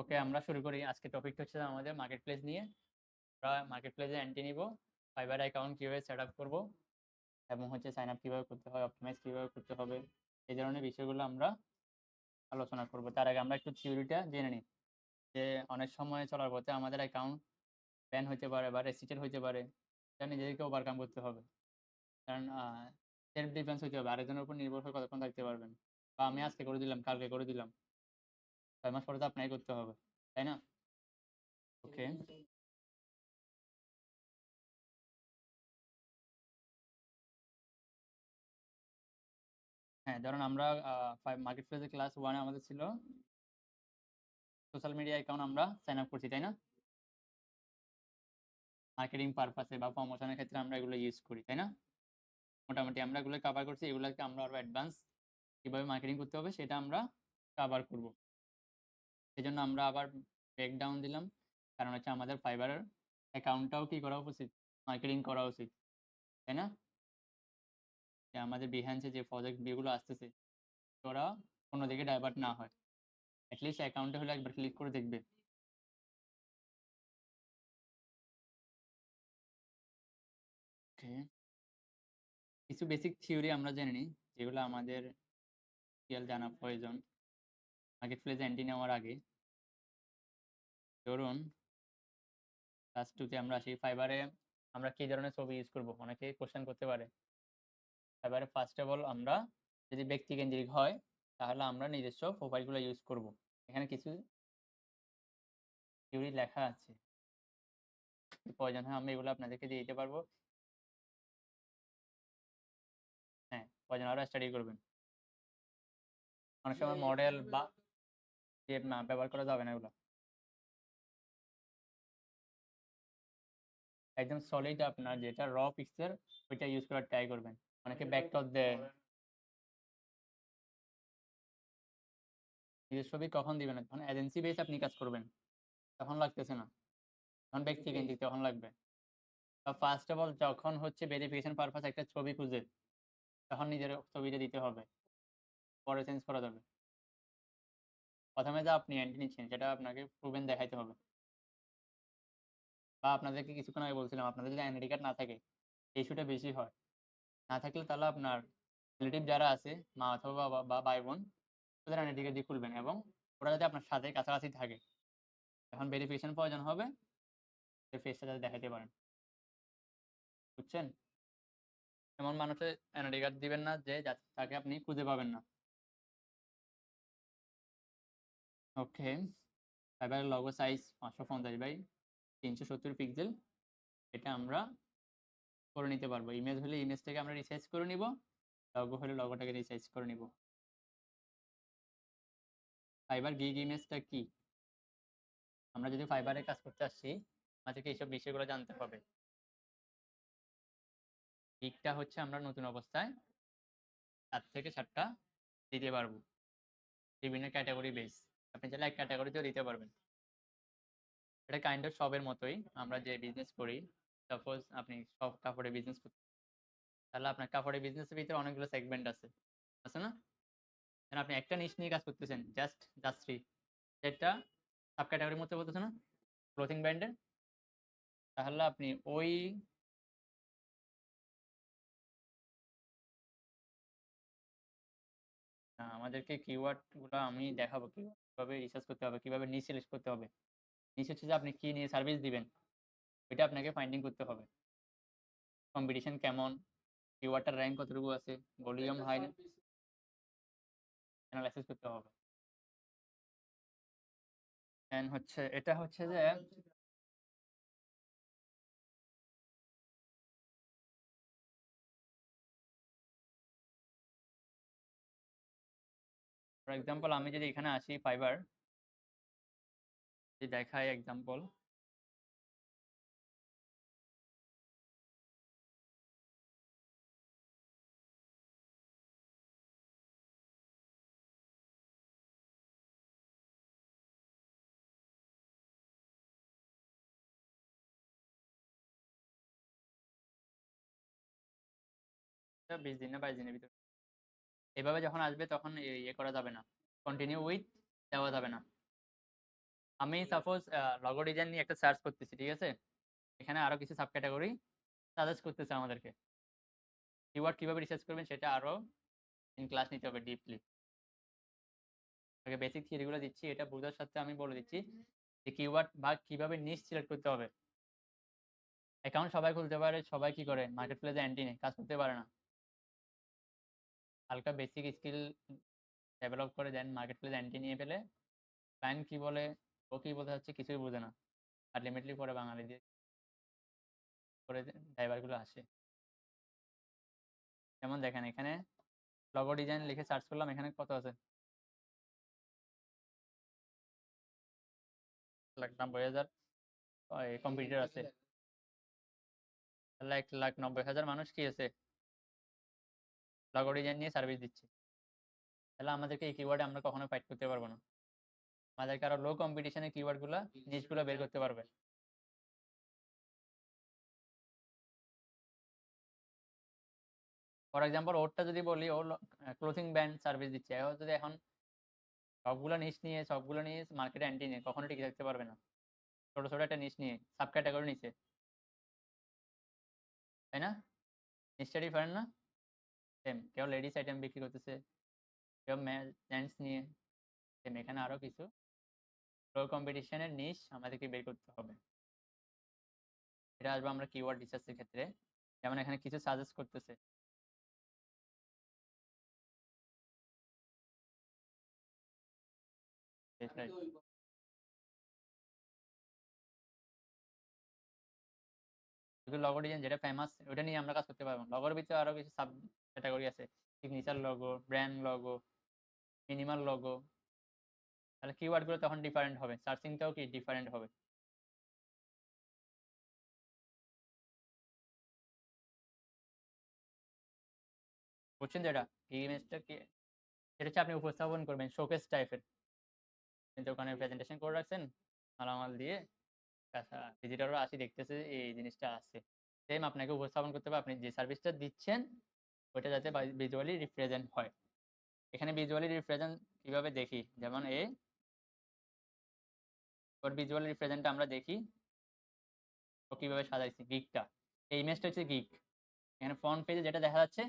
ওকে, আমরা শুরু করি। আজকে টপিকটা হচ্ছে আমাদের মার্কেট প্লেস নিয়ে। আমরা মার্কেট প্লেসে এন্ট্রি নিব, ফাইবার অ্যাকাউন্ট কীভাবে সেট আপ করবো এবং হচ্ছে সাইন আপ কীভাবে করতে হয়, অপটিমাইজ কীভাবে করতে হবে, এই ধরনের বিষয়গুলো আমরা আলোচনা করব। তার আগে আমরা একটু থিওরিটা জেনে নিই যে অনেক সময় চলার পথে আমাদের অ্যাকাউন্ট ব্যান হতে পারে বা রেস্ট্রিক্টেড হতে পারে। এটা নিজেদেরকে ওভারকাম করতে হবে, কারণ সেলফ ডিফেন্স হতে হবে। আরেকজনের উপর নির্ভর হয়ে কতক্ষণ থাকতে পারবেন, বা আমি আজকে করে দিলাম, কালকে করে দিলাম, 6 মাস পরে তো আপনাকে করতে হবে, তাই না? ওকে, হ্যাঁ, ধরুন আমরা মার্কেট প্লেসে ক্লাস 1-এ আমাদের ছিল সোশ্যাল মিডিয়া অ্যাকাউন্ট আমরা সাইন আপ করছি, তাই না? মার্কেটিং পারপাসে বা প্রমোশনের ক্ষেত্রে আমরা এগুলো ইউজ করি, তাই না? মোটামুটি আমরা এগুলো কভার করছি। এগুলোকে আমরা আরো অ্যাডভান্স কীভাবে মার্কেটিং করতে হবে সেটা আমরা কভার করব। সেজন্য আমরা আবার ব্রেকডাউন দিলাম, কারণ হচ্ছে আমাদের ফাইবারের অ্যাকাউন্টটাও কি করা উচিত, মার্কেটিং করা উচিত, তাই না? যে আমাদের বিহ্যান্সে যে প্রজেক্ট যেগুলো আসতেছে ওরা অন্যদিকে ডাইভার্ট না হয়। অ্যাটলিস্ট অ্যাকাউন্টে হলে একবার ক্লিক করে দেখবে। ওকে, কিছু বেসিক থিওরি আমরা জেনে নিই যেগুলো আমাদের জানা প্রয়োজন মার্কেট প্লেসে এন্ট্রি নেওয়ার আগে। ধরুন ক্লাস 2-তে আমরা আসি। ফাইবারে আমরা কী ধরনের ছবি ইউজ করব, অনেকে কোশ্চেন করতে পারে। ফাইবারে ফার্স্ট অফ অল আমরা যদি ব্যক্তিকেন্দ্রিক হয় তাহলে আমরা নিজস্ব প্রোফাইলগুলো ইউজ করব। এখানে কিছু থিওরি লেখা আছে, প্রয়োজন হয় আমি এগুলো আপনাদেরকে দিয়ে দিতে পারবো। হ্যাঁ, প্রয়োজন আরও স্টাডি করবেন। অনেক সময় মডেল বা না ব্যবহার করা যাবে না এগুলো। একদম সলিড আপনার যেটা র পিকচার ওইটা ইউজ করার ট্রাই করবেন। অনেকে ব্যাকটপ দেয়। নিজের ছবি কখন দিবেন না, যখন এজেন্সি বেস আপনি কাজ করবেন তখন লাগতেছে না, তখন ব্যক্তিকেন্দ্রিক তখন লাগবে। বা ফার্স্ট অফ অল যখন হচ্ছে ভেরিফিকেশন পারপাস একটা ছবি খুঁজে তখন নিজের ছবিটা দিতে হবে, পরে চেঞ্জ করা যাবে। প্রথমে যা আপনি এন্ট্রি নিচ্ছেন সেটা আপনাকে প্রুভেন দেখাইতে হবে। বা আপনাদেরকে কিছুক্ষণ আগে বলছিলাম, আপনাদের যদি আইডেন্টি কার্ড না থাকে ইস্যুটা বেশি হয়। না থাকলে তাহলে আপনার রিলেটিভ যারা আছে, মা অথবা বাবা বা ভাই বোন, ওদের আইডেন্টি কার্ড দিয়ে খুলবেন এবং ওরা যাতে আপনার সাথে কাছাকাছি থাকে। যখন ভেরিফিকেশন প্রয়োজন হবে ওই ফেসটা যাতে দেখাতে পারেন, বুঝছেন? এমন মানুষের আইডেন্টি কার্ড দিবেন না যে তাকে আপনি খুঁজে পাবেন না। ওকে, এবার লগো সাইজ 550 বাই 370 পিক্সেল, এটা আমরা করে নিতে পারবো। ইমেজ হলে ইমেজটাকে আমরা রিসাইজ করে নিব, লগো হলে লগোটাকে রিসাইজ করে নিব। ফাইবার গিগ ইমেজটা কি? আমরা যদি ফাইবারে কাজ করতে আসছি আমাদেরকে এইসব বিষয়গুলো জানতে হবে। গিগটা হচ্ছে আমরা নতুন অবস্থায় 7 থেকে 7টা দিতে পারবো, বিভিন্ন ক্যাটাগরি বেস। আপনি চাইলে এক ক্যাটাগরিতেও দিতে পারবেন। এটা কাইন্ড অফ শপের মতোই। আমরা যে বিজনেস করি, সাপোজ আপনি সব কাপড়ের বিজনেস করতে, তাহলে আপনার কাপড়ের বিজনেসের ভিতরে অনেকগুলো সেগমেন্ট আছে, আছে না? আপনি একটা নিশ নিয়ে কাজ করতেছেন, জাস্ট জাস্ট্রি, যেটা সাব ক্যাটাগরির মধ্যে বলতেছে না, ক্লোথিং ব্র্যান্ডের। তাহলে আপনি ওই আমাদেরকে কিওয়ার্ডগুলো আমি দেখাবো কিভাবে রিসার্চ করতে হবে, কিভাবে নিশ সিলেক্ট করতে হবে। নিশ হচ্ছে যে আপনি কি নিয়ে সার্ভিস দিবেন, ওইটা আপনাকে ফাইন্ডিং করতে হবে। কম্পিটিশন কেমন, কিওয়ার্ডটার র্যাঙ্ক কতটুকু আছে, ভলিউম হাই না, অ্যানালাইসিস করতে হবে। এন্ড হচ্ছে এটা হচ্ছে যে ফর এক্সাম্পল আমি যদি এখানে আসি ফাইবার, যদি দেখাই এক্সাম্পল, এটা 20 দিন না 22 দিনের ভিতরে এভাবে যখন আসবে তখন ইয়ে করা যাবে না, কন্টিনিউ উইথ দেওয়া যাবে না। আমি সাপোজ লগো ডিজাইন নিয়ে একটা সার্চ করতেছি, ঠিক আছে? এখানে আরো কিছু সাব ক্যাটাগরি সাজেস্ট করতেছে আমাদেরকে। কিওয়ার্ড কিভাবে রিসার্চ করবেন সেটা আরো ইন ক্লাস নিতে হবে ডিপলি। আগে বেসিক থিওরিগুলো দিচ্ছি, এটা বোঝার সাথে আমি বলে দিচ্ছি যে কিওয়ার্ড বা কিভাবে নিশ সিলেক্ট করতে হবে। অ্যাকাউন্ট সবাই খুলতে পারে, সবাই কি করে মার্কেট প্লেসে এন্ট্রি নেয়, কাজ করতে পারে না। হালকা বেসিক স্কিল ডেভেলপ করে দেন মার্কেট প্লেসে এন্ট্রি নিয়ে ফেলে ক্লায়েন্ট কি বলে, ও কি বলতে চাচ্ছে কিছুই বোঝে না, আলটিমেটলি পরে বাঙালি দিয়ে করে ড্রাইভারগুলো আসে। যেমন দেখেন এখানে লগো ডিজাইন লিখে সার্চ করলাম, এখানে কত আছে? 1,90,000 কম্পিউটার আছে। 1,90,000 মানুষ কি আছে লগো ডিজাইন নিয়ে সার্ভিস দিচ্ছে। তাহলে আমাদেরকে এই কিওয়ার্ডে আমরা কখনো ফাইট করতে পারবো না। আমাদেরকে আরো লো কম্পিটিশনের কিওয়ার্ড গুলা নিশগুলো বের করতে পারবে। ফর এক্সাম্পল ওরটা যদি বলি, ওর ক্লোথিং ব্র্যান্ড সার্ভিস দিচ্ছে, ও যদি এখন সবগুলো নিয়ে মার্কেটে এন্ট্রি নিয়ে কখনো টিকে থাকতে পারবে না। ছোট ছোট একটা নিশ নিয়ে সাব ক্যাটাগরি নিচ্ছে, তাই না? নিশ্চয় ডিফারেন্ট না? সেম, কেউ লেডিস আইটেম বিক্রি করতেছে, কেউ জেন্টস নিয়ে। সেম এখানে আরো কিছু লো কম্পিটিশনের নিশ আমাদেরকে বের করতে হবে। এটা আসবে আমরা কিওয়ার্ড রিসার্চের ক্ষেত্রে। যেমন এখানে কিছু সাজেস্ট করতেছে, শুধু লগো ডিজাইন যেটা ফেমাস ওটা নিয়ে আমরা কাজ করতে পারবো। লগোর ভিতরে আরো কিছু সাব ক্যাটাগরি আছে, signature logo, brand logo, minimal logo. তাহলে কিওয়ার্ড গুলো তখন ডিফারেন্ট হবে, সার্চিংটাও কি ডিফারেন্ট হবে। বুঝছেন তো? এটা ইমেজটা কি, এটা হচ্ছে আপনি উপস্থাপন করবেন শোকেস টাইপের। কিন্তু ওখানে প্রেজেন্টেশন করে রাখছেন মালামাল দিয়ে, ভিজিটররা আসি দেখতেছে এই জিনিসটা আছে। সেম আপনাকে উপস্থাপন করতে হবে আপনি যে সার্ভিসটা দিচ্ছেন ওইটা যাতে ভিজুয়ালি রিপ্রেজেন্ট হয়। এখানে ভিজুয়ালি রিপ্রেজেন্ট কিভাবে দেখি, যেমন ওর ভিজুয়াল রিপ্রেজেন্টটা আমরা দেখি ও কিভাবে সাজাইছি গিগটা। এই ইমেজটা হচ্ছে গিগ। এখানে ফ্রন্ট পেজে যেটা দেখা যাচ্ছে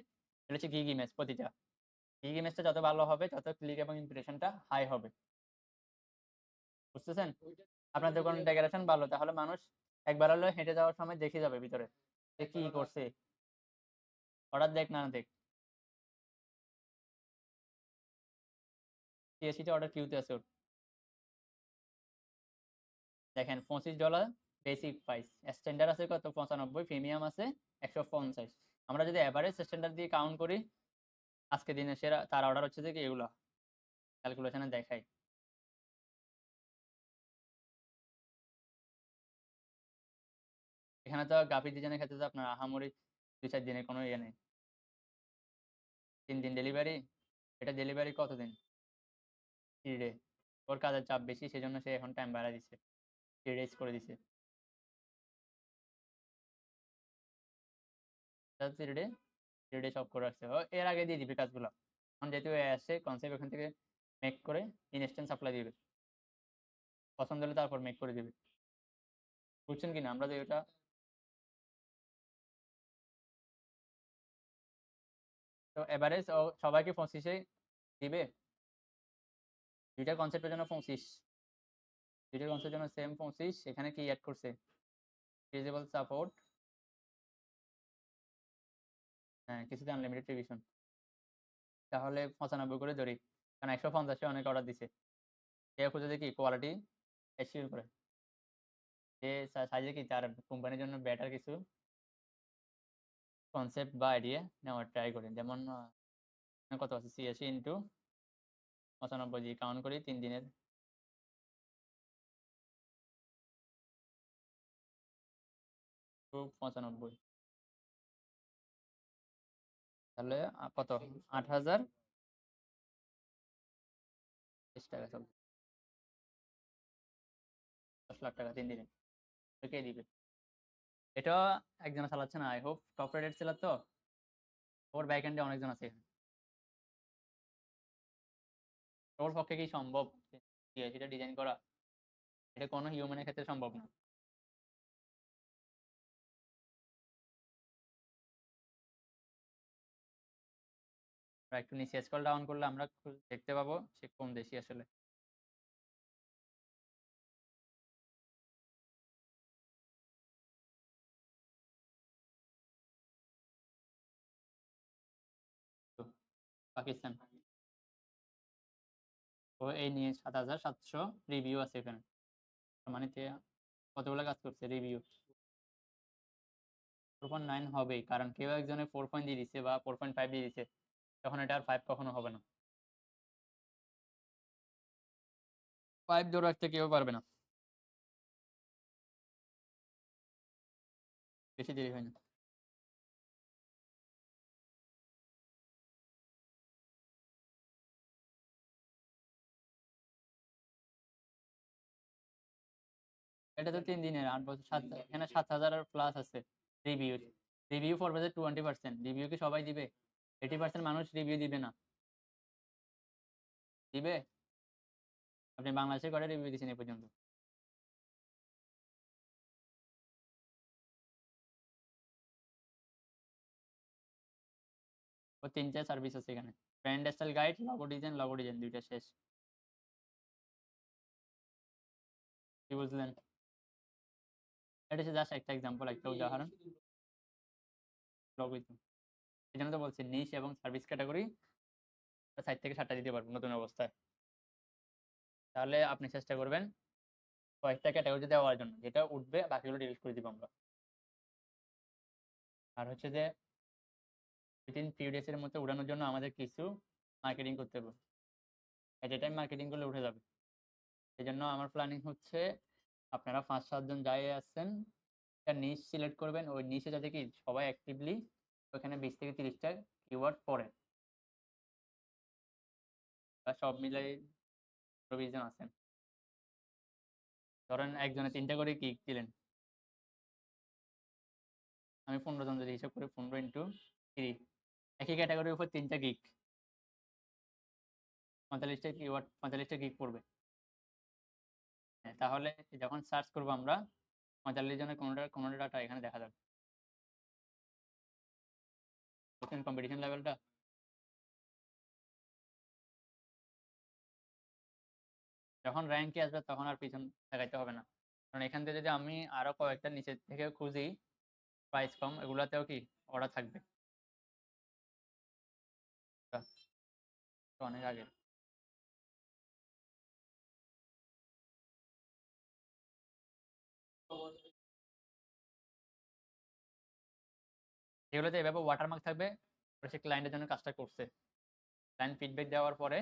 এটা হচ্ছে গিগ ইমেজ। প্রতিটা গিগ ইমেজটা যত ভালো হবে তত ক্লিক এবং ইমপ্রেশনটা হাই হবে। বুঝতেছেন? আপনার যখন ডেকোরেশন ভালো তাহলে মানুষ একবার হলে হেঁটে যাওয়ার সময় দেখে যাবে ভিতরে যে কি করছে, অর্ডার দেখ না দেখ। সিএসিটা অর্ডার কিউতে আছে ওর। দেখেন $25 বেসিক প্রাইস, স্ট্যান্ডার্ড আছে কত 95, প্রিমিয়াম আছে 150। আমরা যদি এভারেজ স্ট্যান্ডার্ড দিয়ে কাউন্ট করি আজকে দিনে সেরা তার অর্ডার হচ্ছে যে কি এগুলো ক্যালকুলেশনে দেখাই। এখানে তো গ্রাফিক ডিজাইনের ক্ষেত্রে তো আপনার আহামরি 2-4 দিনের কোনো ইয়ে নেই। 3 দিন ডেলিভারি। এটা ডেলিভারি কতদিন? 3 ডে। ওর কাজের চাপ বেশি সেজন্য সে এখন টাইম বাড়ায় দিচ্ছে, 3 ডেজ করে দিছে। 3 ডে, 3 ডে সব করে রাখছে। ও এর আগে দিয়ে দিবে কাজগুলো। এখন যেহেতু এ আসছে কনসেপ্ট ওখান থেকে মেক করে ইনস্ট্যান্ট সাপ্লাই দিবে, পছন্দ হলে তারপর মেক করে দিবে। বুঝছেন কিনা? আমরা যে এটা তো এভারেজ ও সবাইকে 25-এ দিবে। দুইটা কনসেপ্টের জন্য 25, দুইটা কনসেপ্টের জন্য সেম 25। এখানে কি অ্যাড করছে? ফিজিবল সাপোর্ট, হ্যাঁ কিছুতে আনলিমিটেড রিভিশন। তাহলে 95 করে ধরি, কারণ 150-এ অনেক অর্ডার দিছে। সে খুঁজে দেখি কোয়ালিটি এশিওর করে, যে সাইজে কি তার কোম্পানির জন্য বেটার কিছু কনসেপ্ট বা আইডিয়া নেওয়ার ট্রাই করি। যেমন কত আছে 86 ইন্টু 95 দিয়ে কাউন্ট করি 3 দিনের 95, তাহলে কত 8,020 টাকা সব 10 লাখ টাকা 3 দিনে। তো কে দিবে? এটা একজন চালাচ্ছে না, I hope top rated seller তো, ওর ব্যাক এন্ডে অনেকজন আছে এখানে। ওর পক্ষে কি সম্ভব সেটা ডিজাইন করা? এটা কোনো হিউম্যানের ক্ষেত্রে সম্ভব না। একটু নিচে স্ক্রল ডাউন করলে আমরা দেখতে পাবো সে কোন দেশি আসলে। পাকিস্তান। ও এই নিয়ে ৭,৭০০ রিভিউ আছে এখানে। মানে কতগুলো কাজ করছে রিভিউ। 4.9 হবেই, কারণ কেউ একজনে 4 দিয়ে দিছে বা 4.5 দিয়ে দিছে, তখন এটা আর 5 কখনো হবে না। 5 ধরে রাখতে কেউ পারবে না। বেশি দেরি হয় না। এটা তো 3 দিনের 8 বছর এখানে 7,000 প্লাস আছে রিভিউ। রিভিউ পড়বে যে 20%, রিভিউ কি সবাই দিবে? 80% মানুষ রিভিউ দিবে না। দিবে? আপনি বাংলাদেশে কয়টা রিভিউ দিয়েছেন এ পর্যন্ত? ও 3টা সার্ভিস আছে এখানে। Brand style guide, logo design 2টা শেষ। কি বুঝলেন? এটা হচ্ছে জাস্ট একটা এক্সাম্পল, একটা উদাহরণ। লগো, এই জন্য তো বলছি নিশ এবং সার্ভিস ক্যাটাগরি 6 থেকে 7টা দিতে পারবো নতুন অবস্থায়। তাহলে আপনি চেষ্টা করবেন কয়েকটা ক্যাটাগরি দেওয়ার জন্য, যেটা উঠবে বাকিগুলো ডিলিট করে দিব আমরা। আর হচ্ছে যে উইদিন ফিউ ডেজ এর মধ্যে উড়ানোর জন্য আমাদের কিছু মার্কেটিং করতে হবে। এট এ টাইম মার্কেটিং করলে উঠে যাবে। এই জন্য আমার প্ল্যানিং হচ্ছে আপনারা 5-7 জন যাই আছেন, একটা নিশ সিলেক্ট করবেন। ওই নিশে যাতে কি সবাই অ্যাক্টিভলি ওখানে 20 থেকে 30টা কিওয়ার্ড পড়ে, বা সব মিলাই 20 জন আছেন। ধরেন একজনে 3টা করে গিগ দিলেন, আমি 15 জন যদি হিসাব করে 15 ইন্টু 3, একই ক্যাটাগরির উপর 3টা গিগ, 45টা কিওয়ার্ড, 45টা গিগ পড়বে। হ্যাঁ, তাহলে যখন সার্চ করবো আমরা 45 জনের কোনোটা ডাটা এখানে দেখা যাবে। বুঝছেন কম্পিটিশন লেভেলটা? যখন র্যাঙ্কে আসবে তখন আর পিছন দেখাইতে হবে না, কারণ এখান থেকে যদি আমি আরো কয়েকটা নিচের থেকে খুঁজি প্রাইস কম, এগুলাতেও কি অর্ডার থাকবে। তো অনেক আগে এগুলোতে এভাবে ওয়াটারমার্ক থাকবে, সে ক্লায়েন্টের জন্য কাজটা করছে। ক্লায়েন্ট ফিডব্যাক দেওয়ার পরে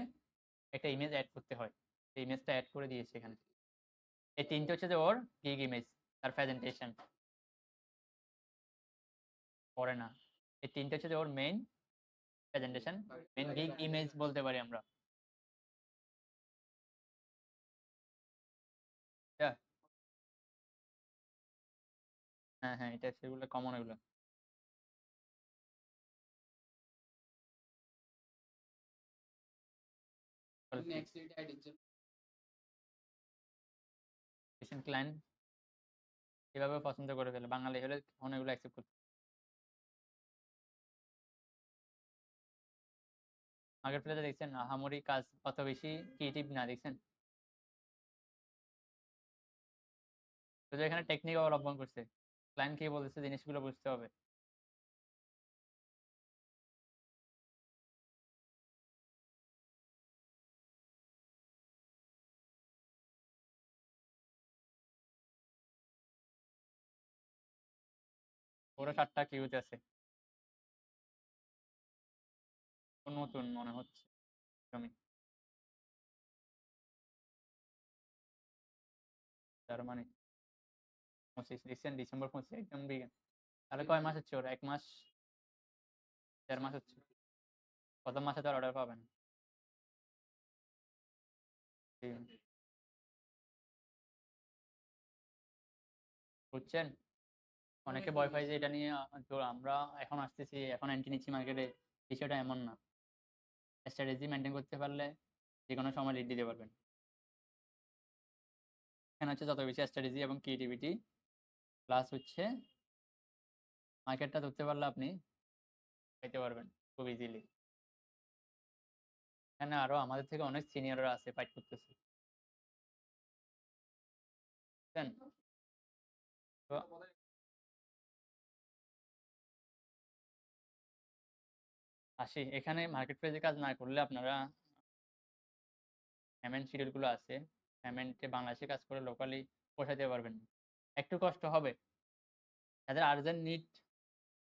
একটা ইমেজ অ্যাড করতে হয়, সেই ইমেজটা অ্যাড করে দিয়েছে এখানে। এই 3টে হচ্ছে যে ওর গিগ ইমেজ, তার প্রেজেন্টেশন পরে না। এই 3টে হচ্ছে যে ওর main presentation, main gig image বলতে পারি আমরা। হ্যাঁ, হ্যাঁ, হ্যাঁ, এটা সেগুলো কমন এগুলো। রিসেন্ট ক্লায়েন্ট এভাবে পছন্দ করে ফেলে, বাঙালি হলে অনেকগুলো অ্যাকসেপ্ট করতে। আগের প্লেতে দেখছেন আহামরি কাজ অত বেশি ক্রিয়েটিভ না, দেখছেন শুধু এখানে টেকনিক অবলম্বন করছে। ক্লায়েন্ট কি বলতেছে জিনিসগুলো বুঝতে হবে। পুরো 7টা কিউতে আছে। ও নতুন মনে হচ্ছে আমি। জার্মানি 25 রিসেন্ট ডিসেম্বর 25 একদম বিজ্ঞান। তাহলে কয় মাস হচ্ছে ওর? 1 মাস, 1.5 মাস হচ্ছে। প্রথম মাসে তো আর অর্ডার পাবেন। বুঝছেন? অনেকে ভয় পায় যে এটা নিয়ে তো আমরা এখন আসতেছি, এখন এন্ট্রি নিচ্ছি মার্কেটে, বিষয়টা এমন না। স্ট্র্যাটেজি মেনটেন করতে পারলে যেকোনো সময় লিড দিতে পারবেন। এখানে হচ্ছে যত বেশি স্ট্র্যাটেজি এবং ক্রিয়েটিভিটি প্লাস হচ্ছে মার্কেটটা ধরতে পারলে আপনি পাইতে পারবেন খুব ইজিলি। এখানে আরো আমাদের থেকে অনেক সিনিয়ররা আছে ফাইট করতেছে, বুঝছেন? তো আসি এখানে মার্কেট প্লেসে কাজ না করলে আপনারা পেমেন্ট শিডিউল গুলো আছে, পেমেন্টে বাংলাদেশে কাজ করে লোকালি পোষাইতে পারবেন না। একটু কষ্ট হবে, যাদের আর্জেন্ট নিড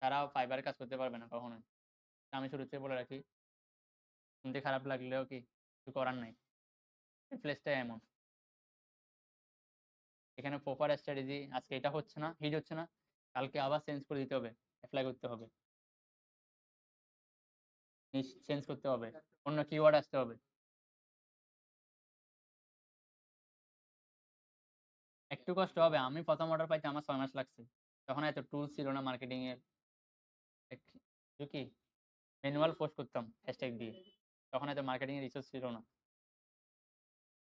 তারা ফাইবারে কাজ করতে পারবে না কখনোই। আমি শুরুতে বলে রাখি, শুনতে খারাপ লাগলেও কি কিছু করার নাই, প্লেসটা এমন। এখানে প্রপার স্ট্র্যাটেজি, আজকে এটা হচ্ছে না, হিট হচ্ছে না, কালকে আবার চেঞ্জ করে দিতে হবে, অ্যাপ্লাই করতে হবে, চেঞ্জ করতে হবে, অন্য কিওয়ার্ড আসতে হবে। একটু কষ্ট হবে। আমি প্রথম অর্ডার পাইতে আমার 6 মাস লাগছে। তখন এত টুলস ছিল না মার্কেটিং এর। কি ম্যানুয়াল পোস্ট করতাম হ্যাশট্যাগ দিয়ে। তখন এত মার্কেটিং এর রিসোর্স ছিল না।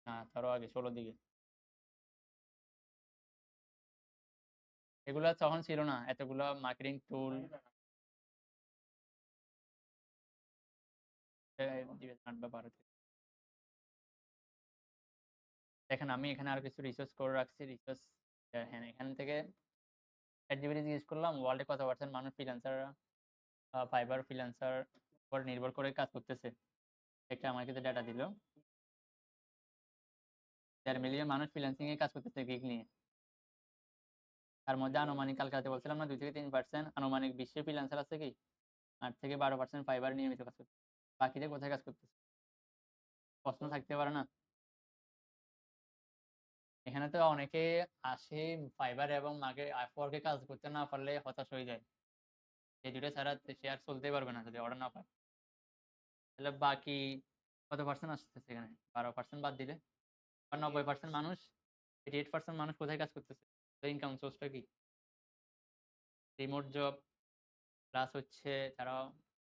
না, তারও আগে 16 দিকে। এগুলা তখন ছিল না এতগুলা মার্কেটিং টুল। দেখেন আমি এখানে আরো কিছু রিসার্চ করে রাখছি। রিসার্চ হ্যাঁ, এখান থেকে ChatGPT জিজ্ঞেস করলাম ওয়ার্ল্ডে কত পার্সেন্ট মানুষ ফ্রিল্যান্সাররা ফাইবার ফ্রিল্যান্সার উপর নির্ভর করে কাজ করতেছে। একটা আমার কাছে ডাটা দিল 4 মিলিয়ন মানুষ ফ্রিল্যান্সিং এ কাজ করতেছে গিগ নিয়ে। তার মধ্যে আনুমানিক কালকে রাতে বলছিলাম না 2 থেকে 3% আনুমানিক বিশ্বে ফ্রিল্যান্সার আছে কি 8 থেকে 12% ফাইবার নিয়মিত কাজ করতেছে। বাকিরা কোথায় কাজ করতেছে? প্রশ্ন থাকতে পারে না? এখানে তো অনেকে আসে ফাইবার এবং মার্কেট আপওয়ার্কে কাজ করতে না পারলে হতাশ হয়ে যায়। এই দুটো ছাড়া সে আর চলতেই পারবে না যদি অর্ডার না পায়। তাহলে বাকি কত পার্সেন্ট আসতেছে এখানে? 12% বাদ দিলে আর 90% মানুষ, 88% মানুষ কোথায় কাজ করতেছে? তো ইনকাম সোর্সটা কি? রিমোট জব প্লাস হচ্ছে তারা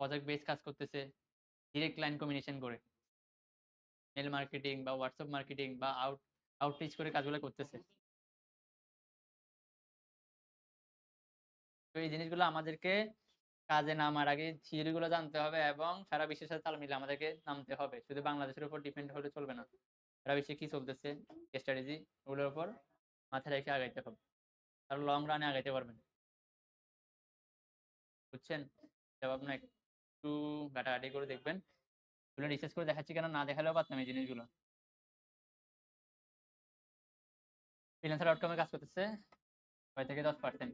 প্রজেক্ট বেস কাজ করতেছে ডিরেক্ট ক্লায়েন্ট কম্বিনেশন করে। মেল মার্কেটিং বা হোয়াটসঅ্যাপ মার্কেটিং বা আউটরিচ করে কাজগুলো করতেছে। তো এই জিনিসগুলো আমাদেরকে কাজে নামার আগে থিওরি গুলো জানতে হবে এবং সারা বিশ্বের সাথে তাল মিলিয়ে আমাদেরকে নামতে হবে। শুধু বাংলাদেশের উপর ডিপেন্ড হলে চলবে না। সারা বিশ্বে কি চলতেছে, স্ট্র্যাটেজি, ওগুলোর উপর মাথায় রেখে আগাইতে হবে। আর লং রানে আগাইতে পারবেন। বুঝছেন? জবাব না, একটু ঘাটাঘাটি করে দেখবেন। এগুলো রিসার্চ করে দেখাচ্ছি কেন, না দেখালেও পারতাম এই জিনিসগুলো। ফ্রিল্যান্সার আউটকামে কাজ করতেছে 6 থেকে 10%।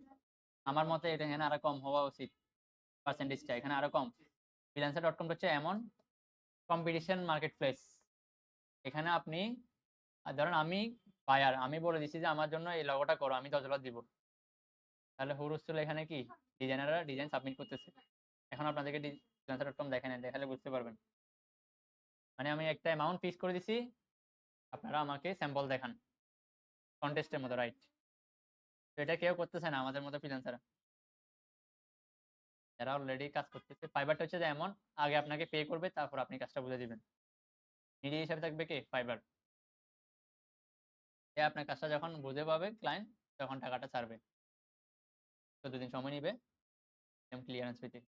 আমার মতে এটা এখানে আরো কম হওয়া উচিত। পার্সেন্টেজটা এখানে আরো কম। freelancer.com হচ্ছে এমন কম্পিটিশন মার্কেট প্লেস, এখানে আপনি ধরেন আমি বায়ার, আমি বলে দিচ্ছি যে আমার জন্য এই লগোটা করো, আমি $10 দিব। তাহলে হুরুস্থুল এখানে কি ডিজাইনাররা ডিজাইন সাবমিট করতেছে। এখন আপনাদেরকে freelancer.com দেখেন, দেখালে বুঝতে পারবেন। মানে আমি একটা অ্যামাউন্ট ফিক্স করে দিছি, আপনারা আমাকে স্যাম্পল দেখান কন্টেস্টের মতো, রাইট? তো এটা কেউ করতেছে না আমাদের মতো ফ্রিল্যান্সার যারা অলরেডি কাজ করতেছে। ফাইবারটা হচ্ছে যে এমন, আগে আপনাকে পে করবে তারপর আপনি কাজটা বুঝে দিবেন। মিডিয়া হিসাবে থাকবে কে? ফাইবার। সে আপনার কাজটা যখন বুঝে পাবে ক্লায়েন্ট, তখন টাকাটা ছাড়বে। 14 দিন সময় নিবে ক্লিয়ারেন্স পেতে।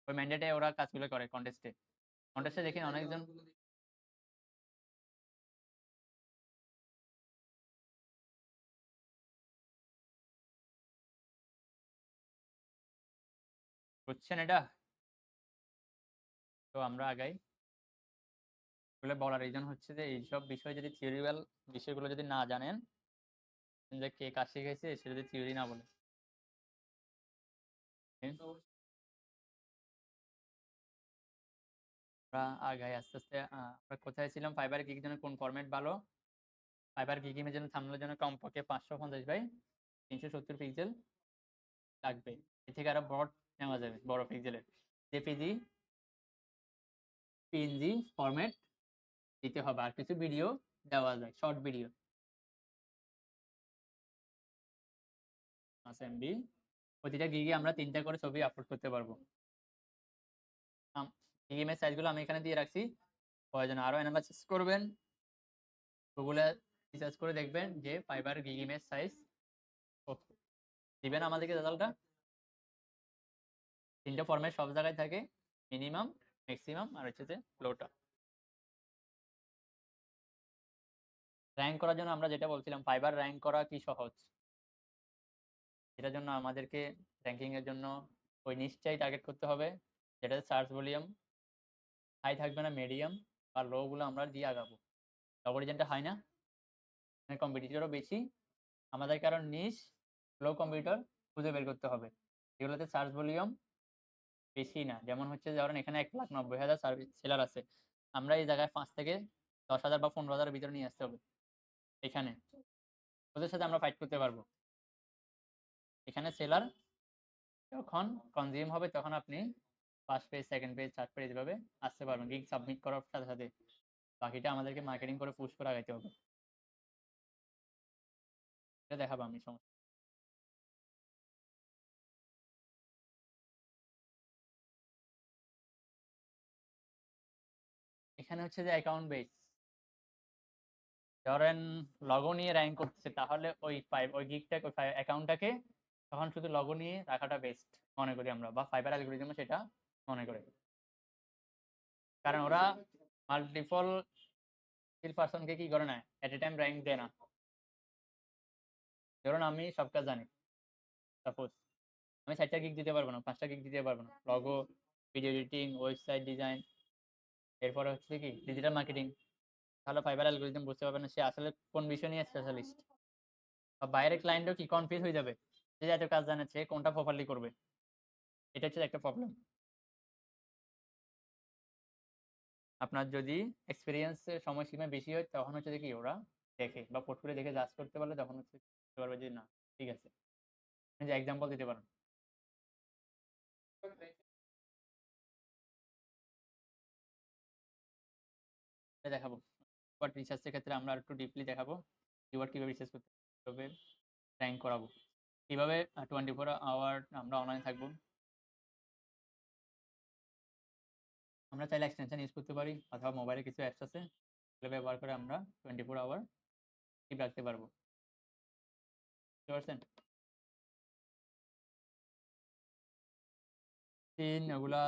ওই ম্যান্ডেটে ওরা কাজগুলো করে কন্টেস্টে। কন্টেস্টে দেখেন অনেকজন বুঝছেন এটা? তো আমরা আগাই। এগুলো বলার রিজন হচ্ছে যে এইসব বিষয় যদি থিওরিক্যাল বিষয়গুলো যদি না জানেন, যে কে কাজ শিখাইছে সে যদি থিওরি না বলে। আমরা আগাই আস্তে আস্তে। আমরা কোথায় ছিলাম? ফাইবার গিগের জন্য কোন ফরম্যাট ভালো? ফাইবার গিগ ইমেজের জন্য থাম্বনেলের জন্য কমপক্ষে 550 বাই 370 পিক্সেল লাগবে। এর থেকে আরো ব্রড নেওয়া যাবে, বড় পিক্সেলের জেপিজি পিএনজি ফরম্যাট দিতে হবে। আর কিছু ভিডিও দেওয়া যায়, শর্ট ভিডিও 5 MB। প্রতিটা গিগে আমরা 3টা করে ছবি আপলোড করতে পারবো। গিগ ইমেজ সাইজগুলো আমি এখানে দিয়ে রাখছি। প্রয়োজনে আরো অ্যানালাইসিস করবেন। গুগলে রিসার্চ করে দেখবেন যে ফাইবার গিগ ইমেজ সাইজ কত। দিবেন আমাদেরকে রেজাল্টটা। 3টা ফরম্যাট সব জায়গায় থাকে, মিনিমাম, ম্যাক্সিমাম আর হচ্ছে যে লোটা। র‍্যাঙ্ক করার জন্য আমরা যেটা বলছিলাম, ফাইবার র‍্যাঙ্ক করা কি সহজ? এটার জন্য আমাদেরকে র‍্যাঙ্কিং এর জন্য ওই নিচটাই টার্গেট করতে হবে, যেটা সার্চ ভলিউম হাই থাকবে না, মিডিয়াম আর লো গুলো আমরা দিয়ে আগাবো। লগারিদমটা হাই না, মানে কম্পিটিটরও বেশি, আমাদের কারণ নিশ লো কম্পিউটার খুঁজে বের করতে হবে। এগুলোতে সার্চ ভলিউম বেশি না, যেমন হচ্ছে ধরেন এখানে 1,90,000 সার্ভিস সেলার আছে, আমরা এই জায়গায় 5 থেকে 10,000 বা 15,000 ভিতরে নিয়ে আসতে হবে। এখানে ওদের সাথে আমরা ফাইট করতে পারবো। এখানে সেলার যখন কনজিউম হবে তখন আপনি first page, second page, third page এভাবে আসতে পারবেন গিগ সাবমিট করার সাথে সাথে। বাকিটা আমাদেরকে মার্কেটিং করে পুশ করে আগাইতে হবে। এটা দেখাবো আমি সমস্যা। এখানে হচ্ছে যে অ্যাকাউন্ট বেস, ধরেন লগো নিয়ে র্যাঙ্ক করতেছে, তাহলে ওই গিগটাকে, ওই অ্যাকাউন্টটাকে তখন শুধু লগো নিয়ে রাখাটা বেস্ট মনে করি আমরা, বা ফাইবার অ্যালগরিদমে সেটা মনে করি। কারণ ওরা মাল্টিপল পার্সনকে কি করে না, এট এ টাইম র্যাঙ্ক দেয় না। ধরুন আমি সব কাজ জানি, সাপোজ আমি 4টা গিগ দিতে পারবো না, 5টা গিগ দিতে পারবো না, logo, video editing, website design, এরপরে হচ্ছে কি ডিজিটাল মার্কেটিং। তাহলে ফাইবার অ্যালগরিদম বুঝতে পারবে না সে আসলে কোন বিষয় নিয়ে স্পেশালিস্ট। বা বাইরের ক্লায়েন্টও কি কনফিউজ হয়ে যাবে, যে এত কাজ জানে সে কোনটা প্রপারলি করবে। এটা হচ্ছে একটা প্রবলেম। আপনার যদি এক্সপিরিয়েন্সের সময়সীমা বেশি হয় তখন হচ্ছে যে কি ওরা দেখে বা পোর্টফোলিও দেখে জাজ করতে পারলে তখন হচ্ছে বুঝতে পারবে যে না ঠিক আছে। আপনি যে এক্সাম্পল দিতে পারেন, এটা দেখাবো। বাট রিসার্চের ক্ষেত্রে আমরা একটু ডিপলি দেখাবো কিওয়ার্ড কিভাবে রিসার্চ করতে হবে, র্যাঙ্ক করাবো কিভাবে, 24 আওয়ার আমরা অনলাইন থাকবো। আমরা চাইলে এক্সটেনশন ইউজ করতে পারি, অথবা মোবাইলে কিছু অ্যাপস আছে সেগুলো ব্যবহার করে আমরা 24 আওয়ার ঠিক রাখতে পারবো। বুঝতে পারছেন? ওগুলা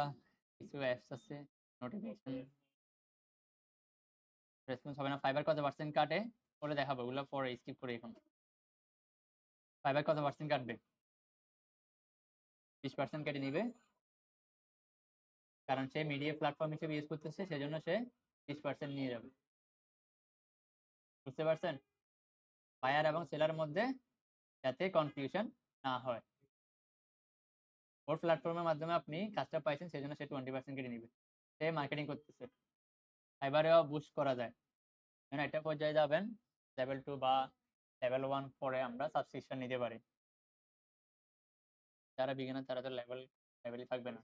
কিছু অ্যাপস আছে, নোটিফিকেশন রেসপন্স হবে না। ফাইবার কত পার্সেন্ট কাটে বলে দেখাবো, ওগুলো পরে স্কিপ করে। এখন ফাইবার কত পার্সেন্ট কাটবে? 20% কেটে নিবে, কারণ সে মিডিয়া প্ল্যাটফর্ম হিসেবে ইউজ করতেছে, সেজন্য সে 20% নিয়ে যাবে। বুঝতে পারছেন? বায়ার এবং সেলার মধ্যে যাতে কনফিউশন না হয়। ওর প্ল্যাটফর্মের মাধ্যমে আপনি কাজটা পাইছেন, সেজন্য সে 20% কেটে নিবে। সে মার্কেটিং করতেছে। ফাইবারেও বুস্ট করা যায়। মানে একটা পর্যায়ে যাবেন, লেভেল 2 বা লেভেল 1 পরে আমরা সাবস্ক্রিপশন নিতে পারি। যারা বিগিনার তারা তো লেভেলই থাকবে না।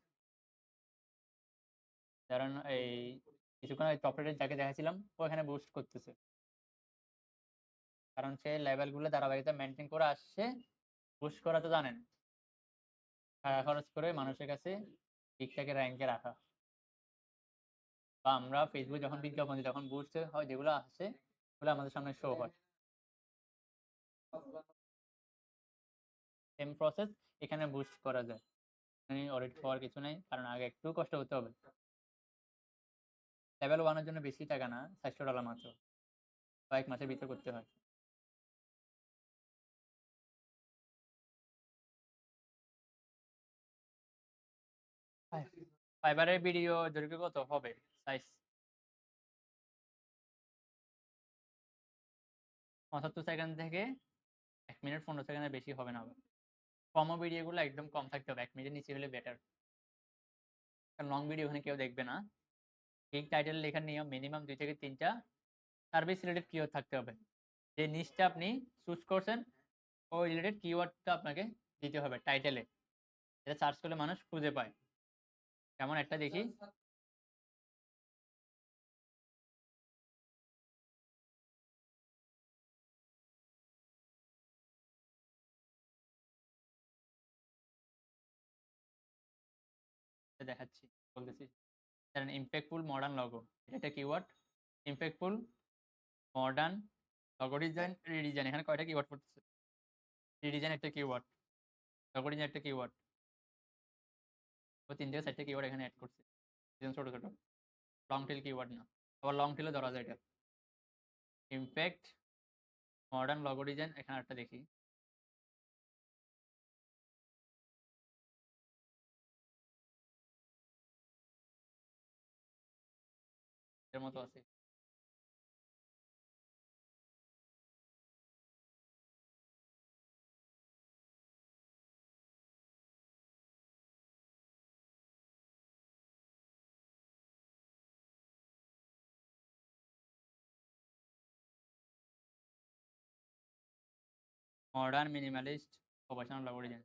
কারণ এই কিছুক্ষণ আগে টপ রেটের যাকে দেখাছিলাম ও এখানে বুস্ট করতেছে, কারণ সে লেভেলগুলো ধারাবাহিকতা মেনটেন করে আসছে। বুস্ট করা তো জানেন, টাকা খরচ করে মানুষের কাছে ঠিকঠাক র্যাঙ্কে রাখা। বা আমরা ফেসবুকে যখন বিজ্ঞাপন দিই তখন বুস্ট হয় যেগুলো আসছে ওগুলো আমাদের সামনে শো হয়। সেম প্রসেস এখানে বুস্ট করা যায়, অডিট হওয়ার কিছু নেই, কারণ আগে একটু কষ্ট করতে হবে। লেভেল 1 এর জন্য বেশি টাকা না, $400 মাত্র, কয়েক মাসের ভিতরে করতে হয়। ফাইবারের ভিডিও দৈর্ঘ্য কত হবে সাইজ? 75 সেকেন্ড থেকে 1 মিনিট 15 সেকেন্ডের বেশি হবে না। কমো ভিডিওগুলো একদম কম থাকতে হবে, 1 মিনিটের নিচে হলে বেটার। কারণ লং ভিডিও ওখানে কেউ দেখবে না। ঠিক টাইটেল লেখার নিয়ম মিনিমাম 2 থেকে 3টা সার্ভিস রিলেটেড কিওয়ার্ড থাকতে হবে। যে নিশটা আপনি চুজ করছেন ওই রিলেটেড কিওয়ার্ডটা আপনাকে দিতে হবে টাইটেলে, এটা সার্চ করলে মানুষ খুঁজে পায়। যেমন একটা দেখি, দেখাচ্ছি, বলতেছি। ধরেন ইম্প্যাক্টফুল মডার্ন লগো, এটা একটা keyword. Impactful modern logo design, redesign, এখানে কয়টা কিওয়ার্ড পড়তেছে? রিডিজাইন একটা কিওয়ার্ড, লগো ডিজাইন একটা কিওয়ার্ড, ও 3 থেকে 4টা কিওয়ার্ড এখানে অ্যাড করছে, ছোট ছোট। লং টেল কিওয়ার্ড না, আবার লং টেলও ধরা যায় এটা। ইম্প্যাক্ট মডার্ন লগো ডিজাইন, এখানে একটা দেখি, এর মতো আছে। Modern minimalist professional logo design,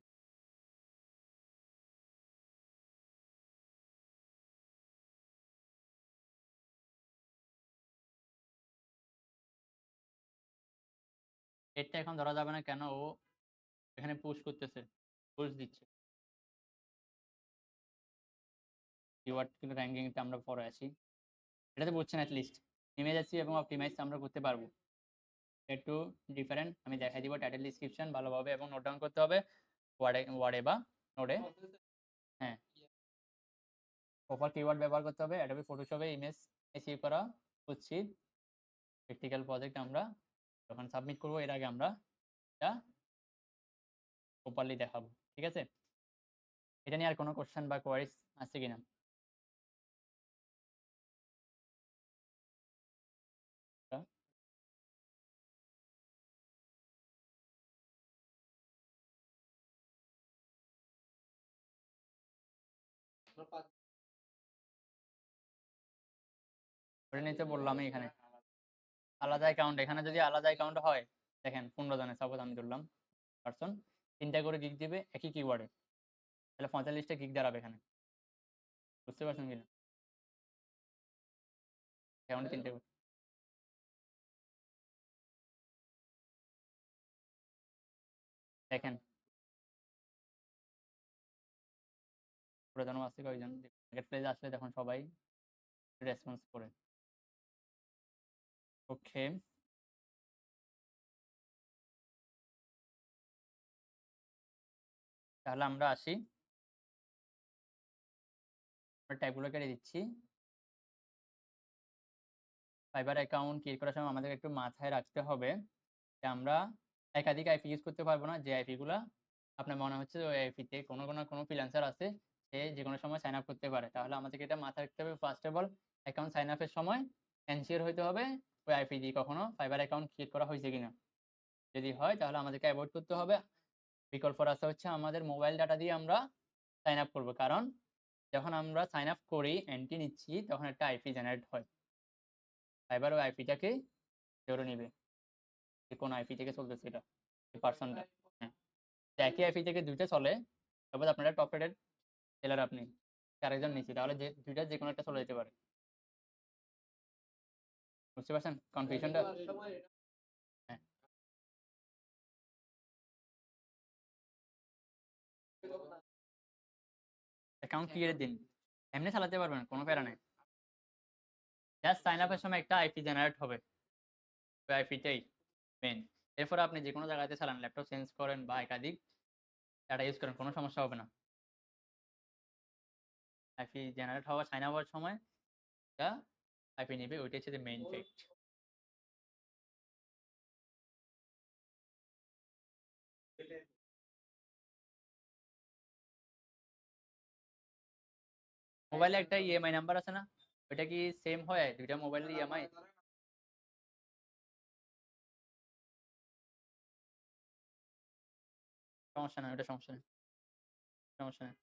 এটা এখন ধরা যাবে না কেন? ও এখানে পুশ করতেছে, পুশ দিচ্ছে। কিওয়ার্ড কিন্তু র্যাঙ্কিংতে আমরা পরে আছি, এটাতে বুঝছেন অ্যাটলিস্ট। ইমেজ এসইও এবং অপটিমাইজ আমরা করতে পারবো, একটু ডিফারেন্ট। আমি দেখাই দিব টাইটেল ডিসক্রিপশন ভালোভাবে এবং নোট ডাউন করতে হবে ওয়ার্ডে বা নোটে। হ্যাঁ, প্রপার কিওয়ার্ড ব্যবহার করতে হবে। অ্যাডোবি ফটোশপে ইমেজ এসইও করা উচিত। প্র্যাকটিক্যাল প্রজেক্ট আমরা যখন সাবমিট করবো এর আগে আমরা এটা প্রপারলি দেখাবো, ঠিক আছে? এটা নিয়ে আর কোনো কোশ্চেন বা কোয়ারিজ আছে কিনা? ওটা নিতে বললামই এখানে আলাদা অ্যাকাউন্ট। এখানে যদি আলাদা অ্যাকাউন্ট হয়, দেখেন 15 জনের সাপোজ আমি ধরলাম পার্সন, 3টা করে গিগ দিবে একই কিওয়ার্ডে, তাহলে 45টা গিগ দাঁড়াবে এখানে। বুঝতে পারছেন কিনা? অ্যাকাউন্টে 3টে করে দেখেন পুরাতন আছে কয়েকজন, মার্কেট প্লেস আসলে তখন সবাই রেসপন্স করে। ওকে, তাহলে আমরা আসি, আমরা ট্যাগগুলো কেটে দিচ্ছি। ফাইবার অ্যাকাউন্ট ক্রিয়েট করার সময় আমাদের একটু মাথায় রাখতে হবে যে আমরা একাধিক আইপি ইউজ করতে পারবো না। যে আইপিগুলা আপনার মনে হচ্ছে ওই আইপিতে কোনো ফ্রিল্যান্সার আছে, সে যে কোনো সময় সাইন আপ করতে পারে, তাহলে আমাদেরকে এটা মাথায় রাখতে হবে। First of all, account sign আপের সময় এনশিওর হইতে হবে ওই আইপি দিয়ে কখনো ফাইবার অ্যাকাউন্ট ক্রিয়েট করা হয়েছে কিনা। যদি হয় তাহলে আমাদেরকে অ্যাভয়েড করতে হবে। বিকল্প রাস্তা হচ্ছে আমাদের মোবাইল ডাটা দিয়ে আমরা সাইন আপ করবো, কারণ যখন আমরা সাইন আপ করি এন্ট্রি নিচ্ছি তখন একটা আইপি জেনারেট হয়, ফাইবার ওই আইপিটাকে ধরে নিবে যে কোন আইপি থেকে চলতেছে এটা, এই পার্সনটা। হ্যাঁ, একই আইপি থেকে 2টা চলে, সাপোজ আপনারা টপ রেটেড সেলার, আপনি আরেকজন নিচ্ছি, তাহলে যে 2টা যে কোনো একটা চলে যেতে পারে। বুঝতে পারছেন কনফিউশনটা? হ্যাঁ, অ্যাকাউন্ট ক্রিয়েট দিন, এমনি চালাতে পারবেন, কোনো প্যারা নেই। জাস্ট সাইন আপের সময় একটা আইপি জেনারেট হবে, ওই আইপিটাই মেইন। এরপর আপনি যে কোনো জায়গাতে চালান, ল্যাপটপ চেঞ্জ করেন বা একাধিক ডাটা ইউজ করেন, কোনো সমস্যা হবে না। আইপি জেনারেট হওয়া সাইন আপ হওয়ার সময় একটা আইপি নেবে, ওইটা হচ্ছে মেইন ফ্যাক্ট। মোবাইলে একটা ইএমআই নাম্বার আছে না, ওইটা কি সেম হয় 2টা মোবাইলের ইএমআই? সমস্যা না, ওটা সমস্যা নেই, সমস্যা নেই।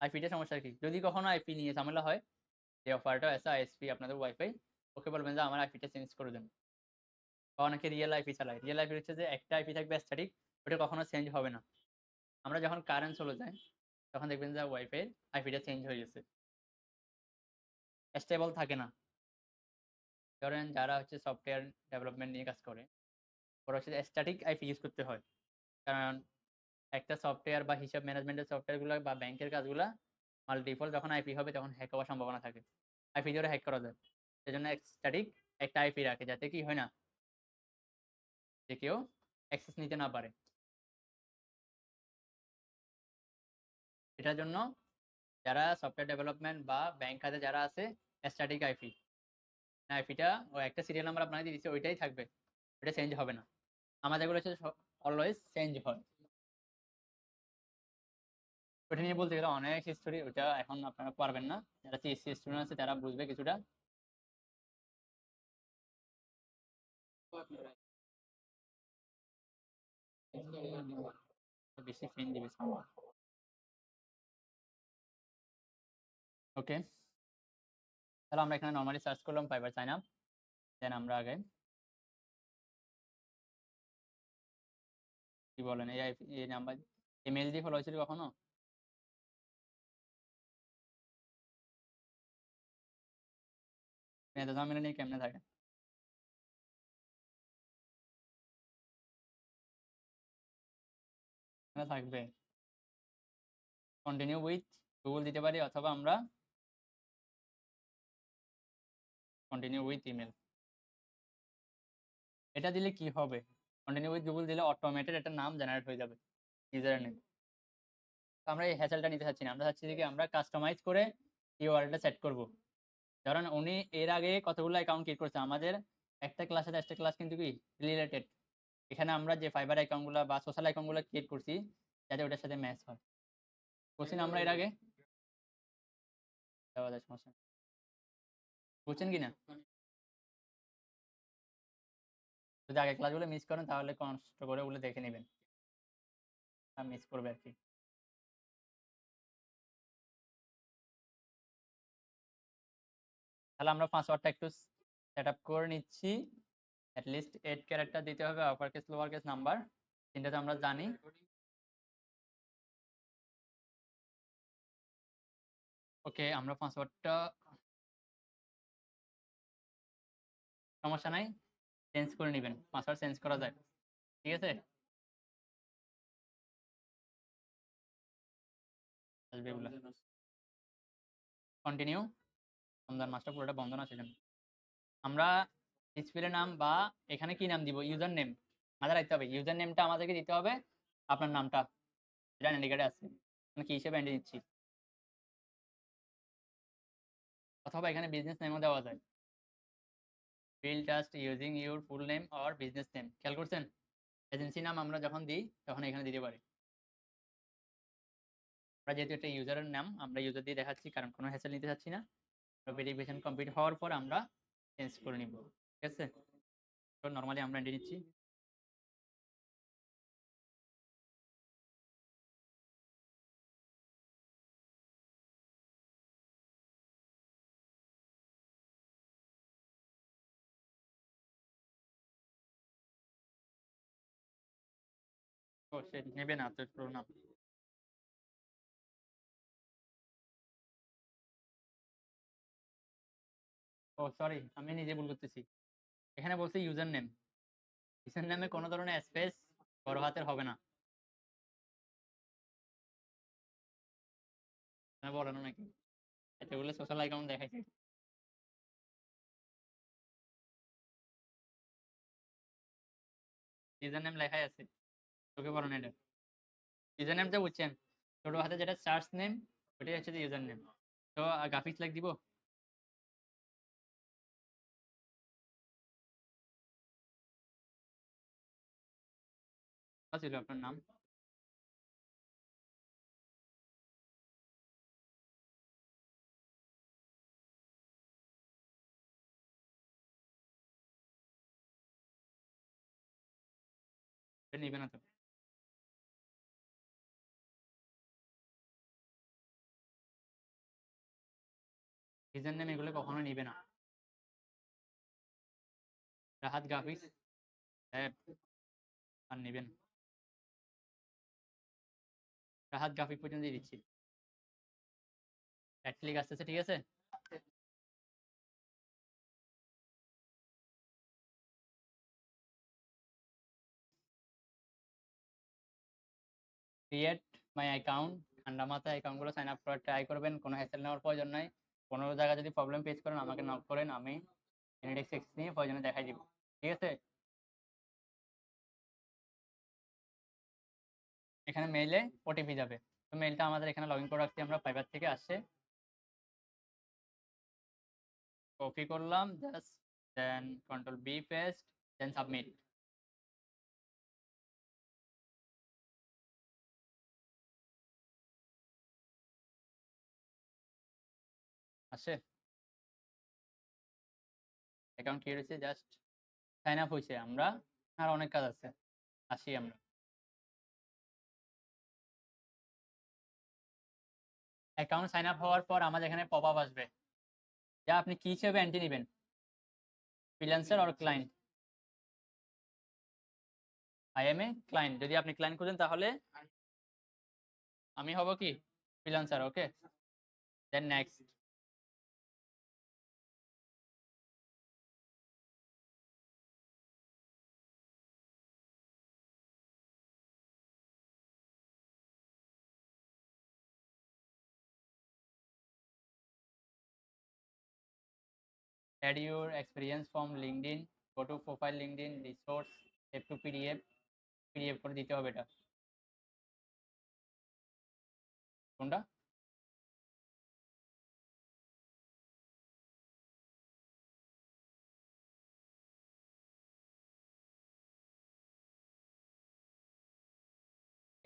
আইপিটা সমস্যা কি, যদি কখনো আইপি নিয়ে ঝামেলা হয়, যে অফারটা আছে আইএসপি আপনাদের ওয়াইফাই, ওকে বলবেন যে আমার আইপিটা চেঞ্জ করে দেন। বা অনেকে রিয়েল আইপি চালায়, রিয়েল আইপি হচ্ছে যে একটা আইপি থাকবে স্ট্যাটিক, ওটা কখনো চেঞ্জ হবে না। আমরা যখন কারেন্ট চলে যায় তখন দেখবেন যে ওয়াইফাই আইপিটা চেঞ্জ হয়ে গেছে, স্টেবল থাকে না। ধরেন যারা হচ্ছে সফটওয়্যার ডেভেলপমেন্ট নিয়ে কাজ করে, ওরা হচ্ছে স্ট্যাটিক আইপি ইউজ করতে হয়, কারণ একটা সফটওয়্যার বা হিসাব ম্যানেজমেন্টের সফটওয়্যারগুলো বা ব্যাংকের কাজগুলা মাল্টিপল যখন আইপি হবে তখন হ্যাক হওয়ার সম্ভাবনা থাকে। আইপি ধরে হ্যাক করা যায়। সেজন্য স্ট্যাটিক একটা আইপি রাখে যাতে কি হয় না, যে কেউ অ্যাক্সেস নিতে না পারে। এটার জন্য যারা সফটওয়্যার ডেভেলপমেন্ট বা ব্যাংক খাতে যারা আছে, স্ট্যাটিক আইপি আইপিটা ও একটা সিরিয়াল নাম্বার আপনাকে দিয়ে দিচ্ছে, ওইটাই থাকবে, ওইটা চেঞ্জ হবে না। আমাদের যেগুলো হচ্ছে অলওয়েজ চেঞ্জ হয়। ওটা নিয়ে বলতে গেলে অনেক হিস্টোরি, ওটা এখন আপনারা পারবেন না। যারা সিএসসি স্টুডেন্ট আছে তারা বুঝবে কিছুটা। বেশি ফ্রেন্ড দিবে। ওকে, তাহলে আমরা এখানে নর্মালি সার্চ করলাম ফাইবার সাইন আপ। দেন আমরা আগে কি বলেন, এই নাম্বার ইমেল দিয়ে ফলো হয়েছিল কখনো? এত ঝামেলা নিয়ে কেমনে থাকে? থাকবে। কন্টিনিউ উইথ গুগল দিতে পারি, অথবা আমরা কন্টিনিউ উইথ ইমেল। এটা দিলে কি হবে? কন্টিনিউ উইথ গুগল দিলে অটোমেটেড একটা নাম জেনারেট হয়ে যাবে, ইউজার নেম। আমরা এই হ্যাসেলটা নিতে চাচ্ছি না, আমরা চাচ্ছি যে আমরা কাস্টমাইজ করে ইউআরএলটা সেট করব। কারণ উনি এর আগে কতগুলো অ্যাকাউন্ট ক্রিয়েট করছে, আমাদের একটা ক্লাস সাথে একটা ক্লাস কিন্তু কি রিলেটেড। এখানে আমরা যে ফাইবার অ্যাকাউন্টগুলো বা সোশ্যাল অ্যাকাউন্টগুলো ক্রিয়েট করছি যাতে ওটার সাথে ম্যাচ হয়, করছি না আমরা এর আগে? দেওয়া যায়, সমস্যা নেই। বুঝছেন কিনা? যদি আগে ক্লাসগুলো মিস করেন তাহলে কষ্ট করে ওগুলো দেখে নেবেন, মিস করবে আর কি। তাহলে আমরা পাসওয়ার্ডটা একটু সেট আপ করে নিচ্ছি। অ্যাটলিস্ট 8 ক্যারেক্টার দিতে হবে, upper case lower case number, তিনটা তো আমরা জানি। ওকে, আমরা পাসওয়ার্ডটা সমস্যা নাই, চেঞ্জ করে নেবেন, পাসওয়ার্ড চেঞ্জ করা যায়, ঠিক আছে? আসবে এগুলো। কন্টিনিউ, রমজান মাসটা পুরোটা বন্ধ না সেজন্য। আমরা ডিসপ্লে নাম বা এখানে কি নাম দিব, ইউজার নেম মাথায় রাখতে হবে। ইউজার নেমটা আমাদেরকে দিতে হবে আপনার নামটা, যেটা আইডি কার্ডে আছে, আমি কি হিসেবে এন্ট্রি দিচ্ছি। অথবা এখানে বিজনেস নেমও দেওয়া যায়। Fill just using your full name or business name. খেয়াল করছেন? এজেন্সি নাম আমরা যখন দিই তখন এখানে দিতে পারি। আমরা যেহেতু একটা ইউজারের নাম, আমরা ইউজার দিয়ে দেখাচ্ছি কারণ কোনো হ্যাসেল নিতে চাচ্ছি না। ভেরিফিকেশন কমপ্লিট হওয়ার পর আমরা চেঞ্জ করে নিব, ঠিক আছে? তো নর্মালি আমরা এন্ট্রি নিচ্ছি। ও সে নেবে না তো পুরো নাম। ও সরি, আমি নিজে ভুল করতেছি। এখানে বলছি ইউজার নেম, ইউজার নেমে কোনো ধরনের স্পেস বড় হাতের হবে না। আমি বলেন নাকি এতগুলো সোশ্যাল অ্যাকাউন্ট দেখাইছি, ইউজার নেম লেখাই আছে, তোকে বলেন এটা ইউজার নেম তো বুঝছেন, ছোট হাতে যেটা সার্চ নেম ওটাই হচ্ছে ইউজার নেম। তো গ্রাফিক্স লাইক দিব। ছিল আপনার নাম, এটা নিবে না তো। ইউজার নেম এগুলো কখনো নিবে না। রাহাত গ্রাফিক্স অ্যাপ আর নিবেন, রাহাত গ্রাফিক পর্যন্ত দিয়ে দিচ্ছি। অ্যাড ক্লিক আসতেছে, ঠিক আছে? ক্রিয়েট মাই অ্যাকাউন্ট ঠান্ডা মাথায় অ্যাকাউন্টগুলো সাইন আপ করার ট্রাই করবেন, কোনো হ্যাসেল নেওয়ার প্রয়োজন নাই। কোনো জায়গায় যদি প্রবলেম ফেস করেন আমাকে নক করেন, আমি এনিডেক্স এক্সেস নিয়ে প্রয়োজনে দেখাই দিব। ঠিক আছে? এখানে মেইলে ওটিপি যাবে। তো মেইলটা আমাদের এখানে লগ ইন করে রাখছি আমরা, ফাইবার থেকে আসছে। কপি করলাম জাস্ট, দেন কন্ট্রোল বি পেস্ট, দেন সাবমিট। আসে অ্যাকাউন্ট ক্রিয়েট হয়েছে, জাস্ট সাইন আপ হয়েছে। আমরা আর অনেক কাজ আছে, আসি আমরা। অ্যাকাউন্ট সাইন আপ হওয়ার পর আমাদের এখানে পপ আপ আসবে যে আপনি কি হিসেবে এন্ট্রি নেবেন, freelancer or client. I am a client, যদি আপনি ক্লায়েন্ট খুঁজেন তাহলে আমি হব কি freelancer. Okay, then next. Add your experience from LinkedIn, go to profile LinkedIn resource, save to PDF. PDF করে দিতে হবে এটা। কোনটা?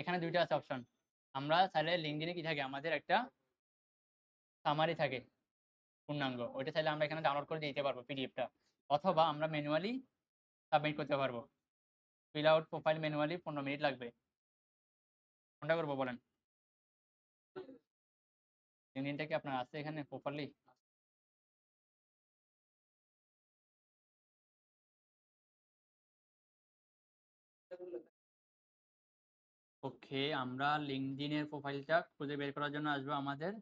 এখানে দুইটা আছে অপশন। আমরা চাইলে লিঙ্কডইনে কি থাকে, আমাদের একটা সামারি থাকে পূর্ণাঙ্গ, ওইটা চাইলে আমরা এখানে ডাউনলোড করে দিতে পারবো পিডিএফটা, অথবা আমরা ম্যানুয়ালি সাবমিট করতে পারবো। Fill out profile manually 15 minute লাগবে। কোনটা করবো বলেন? লিঙ্কডইনটা কি আপনার আছে এখানে প্রপারলি? ওকে, আমরা লিঙ্কডইনের প্রোফাইলটা খুঁজে বের করার জন্য আসবো আমাদের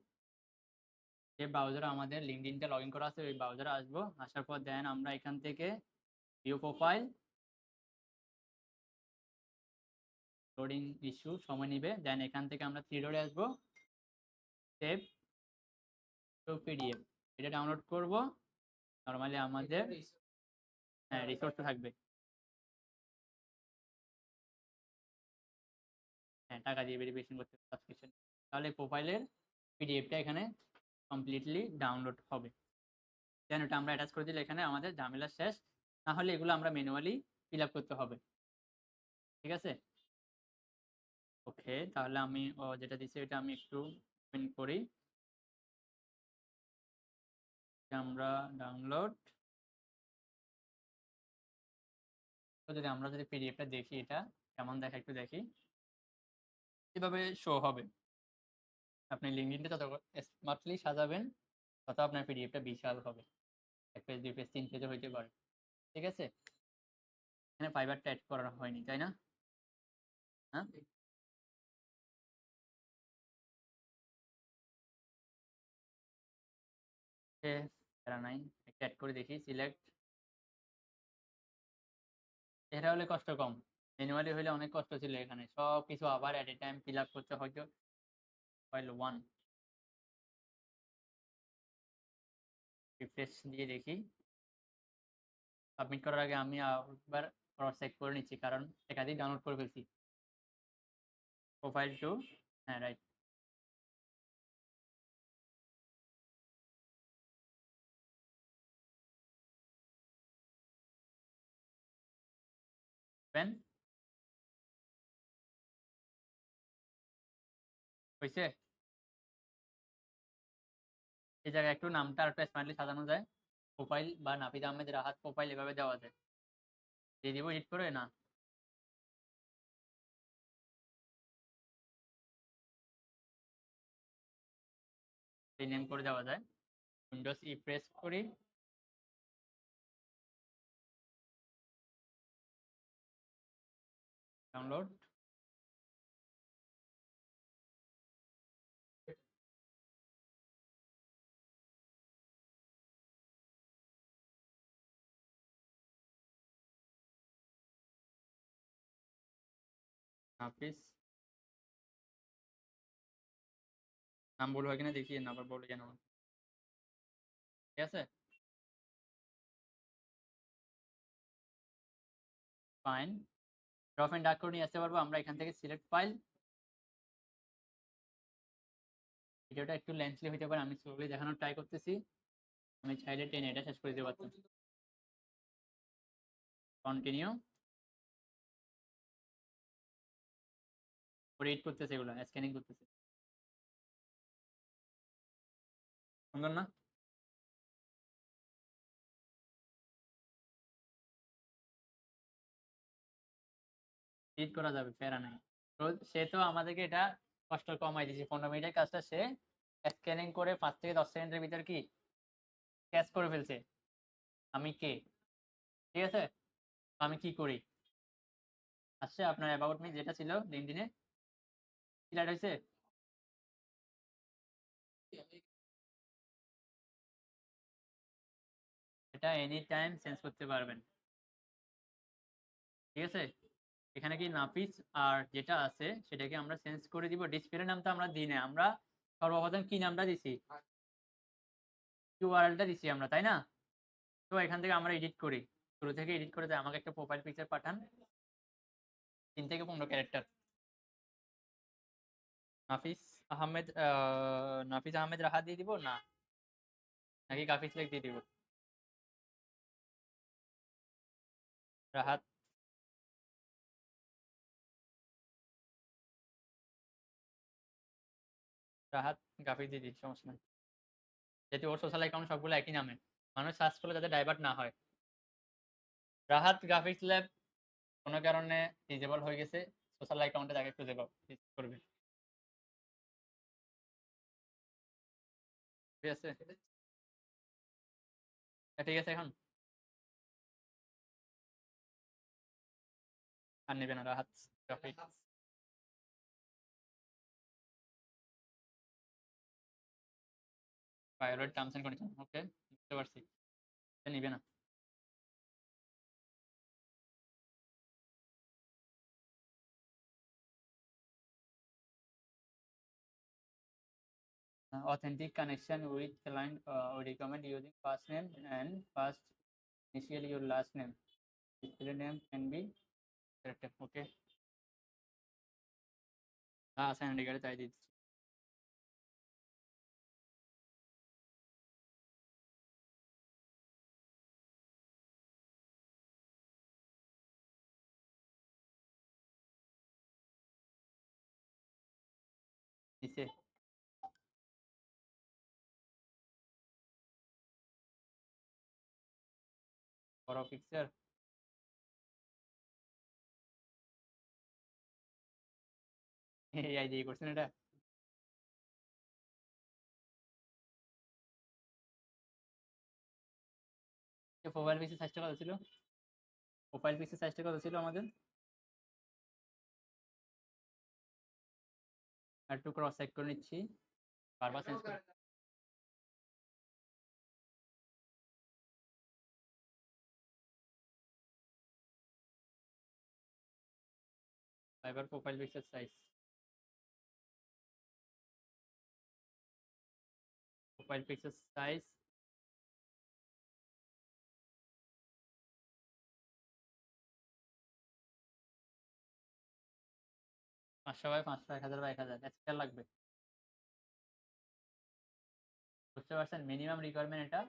যে ব্রাউজারে আমাদের লিঙ্কডইনটা লগ ইন করা আছে, ওই ব্রাউজারে আসবো। আসার পর দেন আমরা এখান থেকে ভিউ প্রোফাইল, লোডিং ইস্যু সময় নিবে, দেন এখান থেকে আমরা থ্রি ডটে আসবো, সেভ টু পিডিএফ, এটা ডাউনলোড করব। নর্মালি আমাদের হ্যাঁ রিসোর্স থাকবে, হ্যাঁ টাকা দিয়ে ভেরিফিকেশন করতে সাবস্ক্রিপশন, তাহলে প্রোফাইলের পিডিএফটা এখানে কমপ্লিটলি ডাউনলোড হবে। দেন ওটা আমরা অ্যাটাচ করে দিলে এখানে আমাদের ঝামেলা শেষ। না হলে এগুলো আমরা ম্যানুয়ালি ফিল আপ করতে হবে। ঠিক আছে? ওকে, তাহলে আমি যেটা দিচ্ছি এটা আমি একটু ওপেন করি। আমরা ডাউনলোড, তো যদি আমরা যদি পিডিএফটা দেখি এটা কেমন দেখা একটু দেখি, কিভাবে শো হবে। আপনি লিঙ্কডইনটা যত স্মার্টলি সাজাবেন তত আপনার পিডিএফটা বিশাল হবে, 1 পেজ 2 পেজ 3 পেজও হইতে পারে। ঠিক আছে? এখানে ফাইবারটা অ্যাড করা হয়নি তাই না? হ্যাঁ, প্যারা নাই, একটা অ্যাড করে দেখি, সিলেক্ট। এটা হলে কষ্ট কম, ম্যানুয়ালি হইলে অনেক কষ্ট ছিল, এখানে সব কিছু আবার এট এ টাইম ফিল আপ করতে হয়তো। ফাইল 1 রিফ্রেশ দিয়ে দেখি। সাবমিট করার আগে আমি একবার ক্রস চেক করে নিচ্ছি, কারণ একাধিক ডাউনলোড করে ফেলছি। প্রোফাইল টু, হ্যাঁ রাইট। পেন হয়েছে। এই জায়গায় একটু নামটা আর একটু স্মার্টলি সাজানো যায়। প্রোফাইল বা নাপিদ আহমেদ রাহাত প্রোফাইল এভাবে দেওয়া যায়। দিয়ে দিব এডিট করে না, রিনেম করে দেওয়া যায়। উইন্ডোজ ই প্রেস করি, ডাউনলোড। নাপিস নাম ভুল হয় কিনা দেখি, না আবার বলে যেন। ঠিক আছে, ফাইন। ড্রপ এন্ড ডাক করে নিয়ে আসতে পারবো আমরা এখান থেকে সিলেক্ট ফাইল। ভিডিওটা একটু লেন্থলি হতে পারে, আমি স্লোলি দেখানোর ট্রাই করতেছি। আমি চাইলে টেনে এটা শেষ করে দিতে পারতাম। কন্টিনিউ। রিড করতেছে, এগুলো স্ক্যানিং করতেছে। সুন্দর না? রিড করা যাবে, প্যারা নাই। তো সে তো আমাদেরকে এটা কষ্ট কমাই দিয়েছে, 15 মিনিটের কাজটা সে স্ক্যানিং করে 5 থেকে 10 সেকেন্ডের ভিতর কি ক্যাচ করে ফেলছে। আমি কে? ঠিক আছে, আমি কি করি? আসছে আপনার অ্যাবাউট মি যেটা ছিল লিঙ্কডইনে, ক্লিয়ার হয়েছে? এটা এনি টাইম চেঞ্জ করতে পারবেন। ঠিক আছে, এখানে কি নাফিস আর যেটা আছে সেটাকে আমরা চেঞ্জ করে দিব। ডিসপ্লে নামটা আমরা দিই না, আমরা সর্বপ্রথম কি নামটা দিছি, ইউআরএলটা দিছি আমরা, তাই না? তো এখান থেকে আমরা এডিট করি, শুরু থেকে এডিট করে দেয়। আমাকে একটা প্রোফাইল পিকচার পাঠান, 3 থেকে 15 ক্যারেক্টার। নাফিস আহমেদ, নাফিস আহমেদ রাহা দিয়ে দিব না, নাকি কাফিস লেখ দিয়ে দিব? রাহাত, রাহাত গাফিস দিয়ে দিই, সমস্যা নেই। যেহেতু ওর সোশ্যাল অ্যাকাউন্ট সবগুলো একই নামে, মানুষ সার্চ করলে যাতে ডাইভার্ট না হয়। রাহাত গ্রাফিক্স ল্যাব কোনো কারণে ডিজেবল হয়ে গেছে, সোশ্যাল অ্যাকাউন্টে তাকে খুঁজে করবে। ঠিক আছে, ঠিক আছে। এখন আর নেবে না Rahat graphics. Violate terms and condition, okay, বুঝতে পারছি, নিবে না। Authentic connection with client, we recommend using first name and first initial your last name. Display name can be corrected. Okay. হ্যাঁ, সাইন গাড়ি তাই দিচ্ছি। নিচে বড় পিকচার, এআই দিয়ে করছেন এটা? প্রোফাইল পিক্সেল সাইজটা কত ছিল? প্রোফাইল পিক্সেল সাইজটা কত ছিল আমাদের? একটু ক্রস চেক করে নিচ্ছি, বারবার চেঞ্জ করে। এবার profile picture size, profile picture size 500 by 500, 1000 by 1000 scale লাগবে। বুঝতে পারছেন মিনিমাম রিকোয়ারমেন্ট এটা।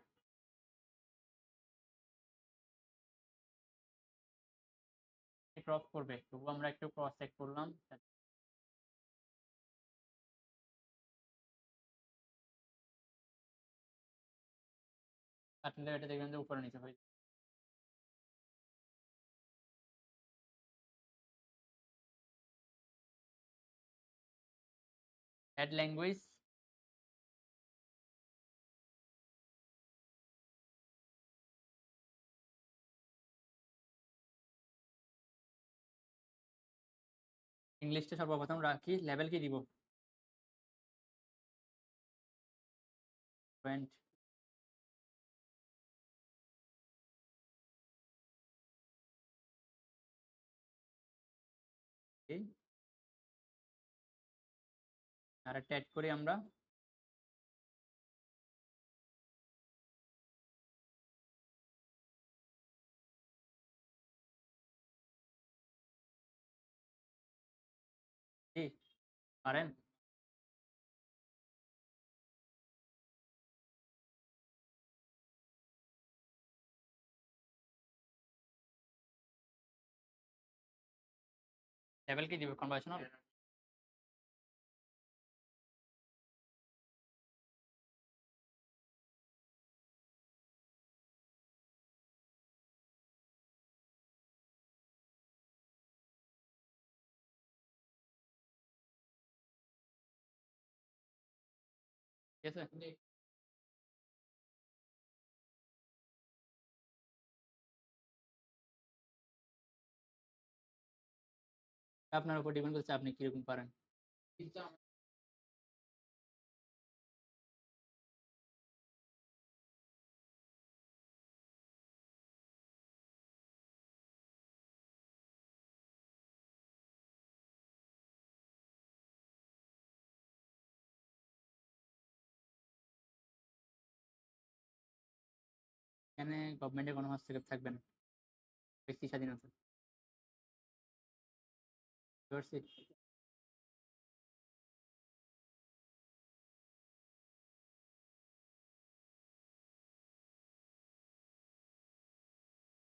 ক্রপ করবে, তবু আমরা একটু ক্রস চেক করলাম। কাটলে এটা দেখবেন যে উপরে নিচে হয়ে যায়। অ্যাড ল্যাঙ্গুয়েজ, ইংলিশটা সর্বপ্রথম রাখি। লেভেল কি দিব? পয়েন্ট। আর একটা অ্যাড করি আমরা, জি, পারেন? লেভেল কি দিবে? কনভার্সেশনাল? ঠিক আছে? আপনার উপর ডিপেন্ড করছে আপনি কিরকম পারেন। এখানে গভর্নমেন্টের কোনো হস্তক্ষেপ থাকবে না। ব্যক্তি স্বাধীনতা। বুঝতে পারছি?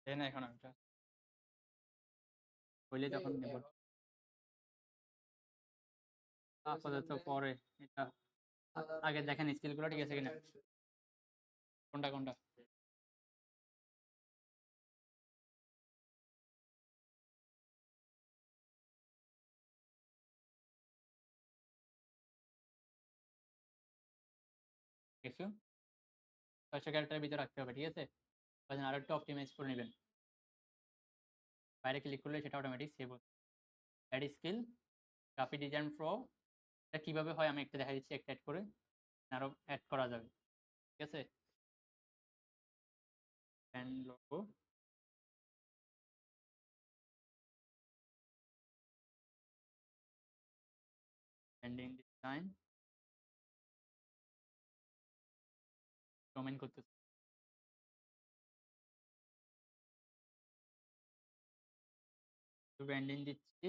দেয় না এখন ওটা। হইলে তখন নেব। আপাতত পরে এটা আগে দেখেন স্কিলগুলো ঠিক আছে কিনা। কোনটা কোনটা? কিছু ৬০০ ক্যারেক্টারের ভিতরে রাখতে হবে, ঠিক আছে? তখন আরো একটু অপটিমাইজ করে নেবেন। বাইরে ক্লিক করলে সেটা অটোমেটিক সেভ হচ্ছে। Add skill, graphic design pro. এটা কিভাবে হয় আমি একটা দেখা দিচ্ছি একটা অ্যাড করে আরো অ্যাড করা যাবে। ঠিক আছে? Brand logo, branding design, comment করতেছি। ব্র্যান্ডিং দিচ্ছি,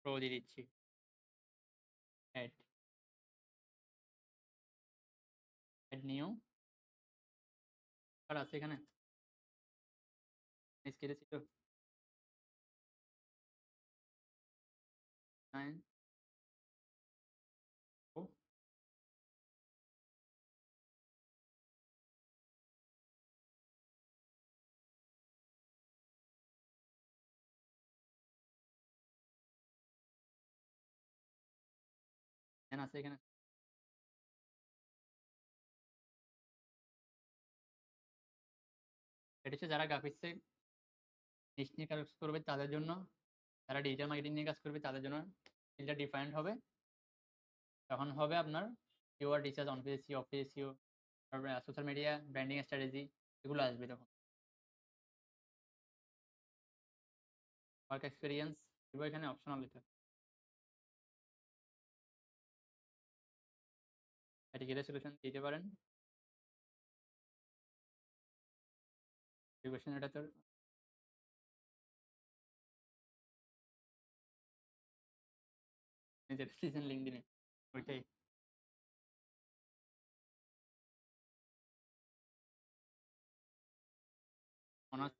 প্রো দিয়ে দিচ্ছি। Add, add new. আর আছে এখানে স্কিলে ছিল ডিজাইন ও দেন আছে এখানে। এটা হচ্ছে যারা গ্রাফিক্সে নিশ নিয়ে কাজ করবে তাদের জন্য, যারা ডিজিটাল মার্কেটিং নিয়ে কাজ করবে তাদের জন্য স্কিলটা ডিফারেন্ট হবে। তখন হবে আপনার keyword research, on page SEO, of page SEO, তারপরে সোশ্যাল মিডিয়া ব্র্যান্ডিং স্ট্র্যাটেজি, এগুলো আসবে তখন। ওয়ার্ক এক্সপেরিয়েন্স এগুলো এখানে অপশনাল এটা। ক্যাটেগরি সলিউশন দিতে পারেন। এডুকেশন এটা তো নিজের সিজন লিঙ্কডিনে ওইটাই। অনার্স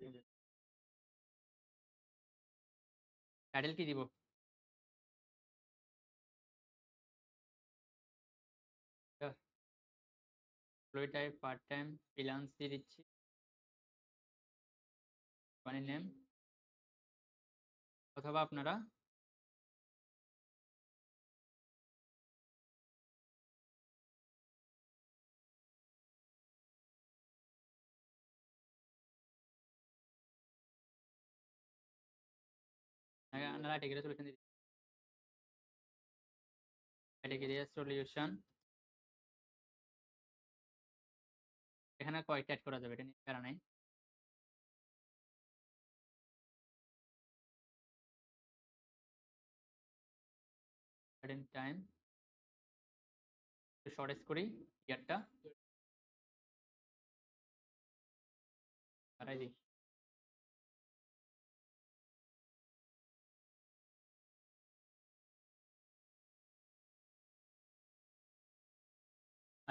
টাইটেল কি দিব? Employee type part time freelance দিয়ে দিচ্ছি। কোম্পানি নেম, অথবা আপনারা আপনারা ক্যাটেগরি সলিউশন দিয়ে ক্যাটেগরি সলিউশন। এখানে কয়েকটা অ্যাড করা যাবে, এটা নিয়ে প্যারা নাই। টাইম শর্টেজ করি, ইয়ারটা বাড়াই দিই।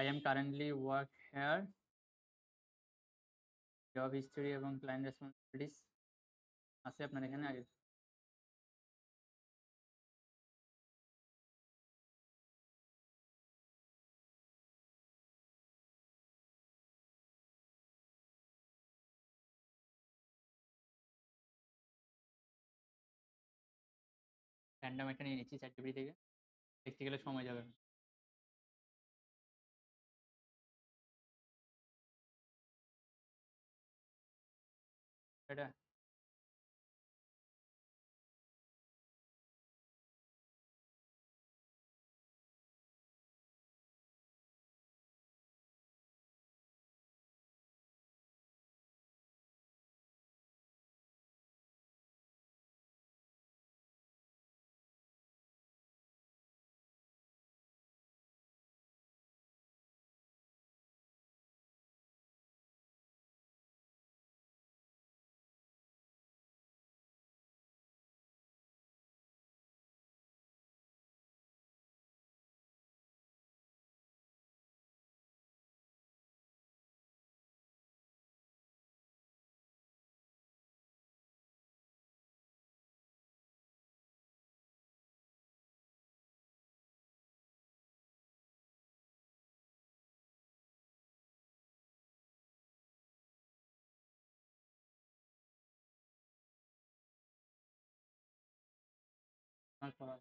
I am currently work hair, job history এবং ক্লায়েন্ট রেসপন্সিবিলিটিস আছে আপনার এখানে আগে। র্যান্ডম একটা নিয়ে নিচ্ছি ChatGPT থেকে, দেখতে গেলে সময় যাবে না। এটা আমার করা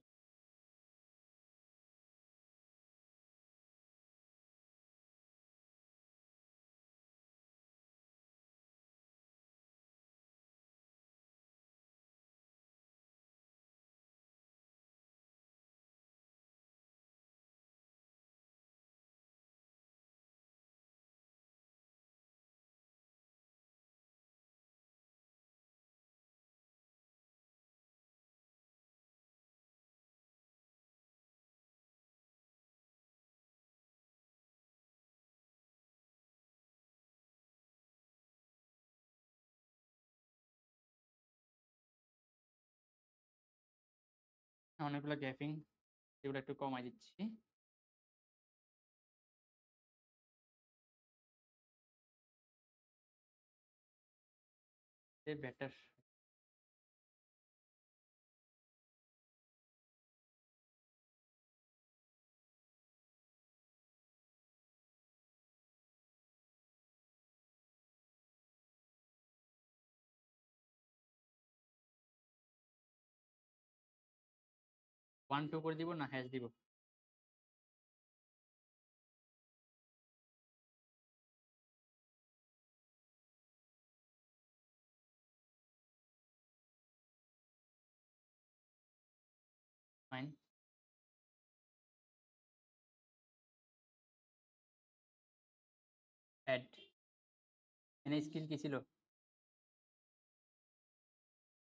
অনেকগুলো গ্যাপিং, এগুলো একটু কমাই দিচ্ছি। বেটার। 1 2 করে দিব না হ্যাশ দিব? ফাইন। অ্যাড এখানে স্কিল কি ছিল?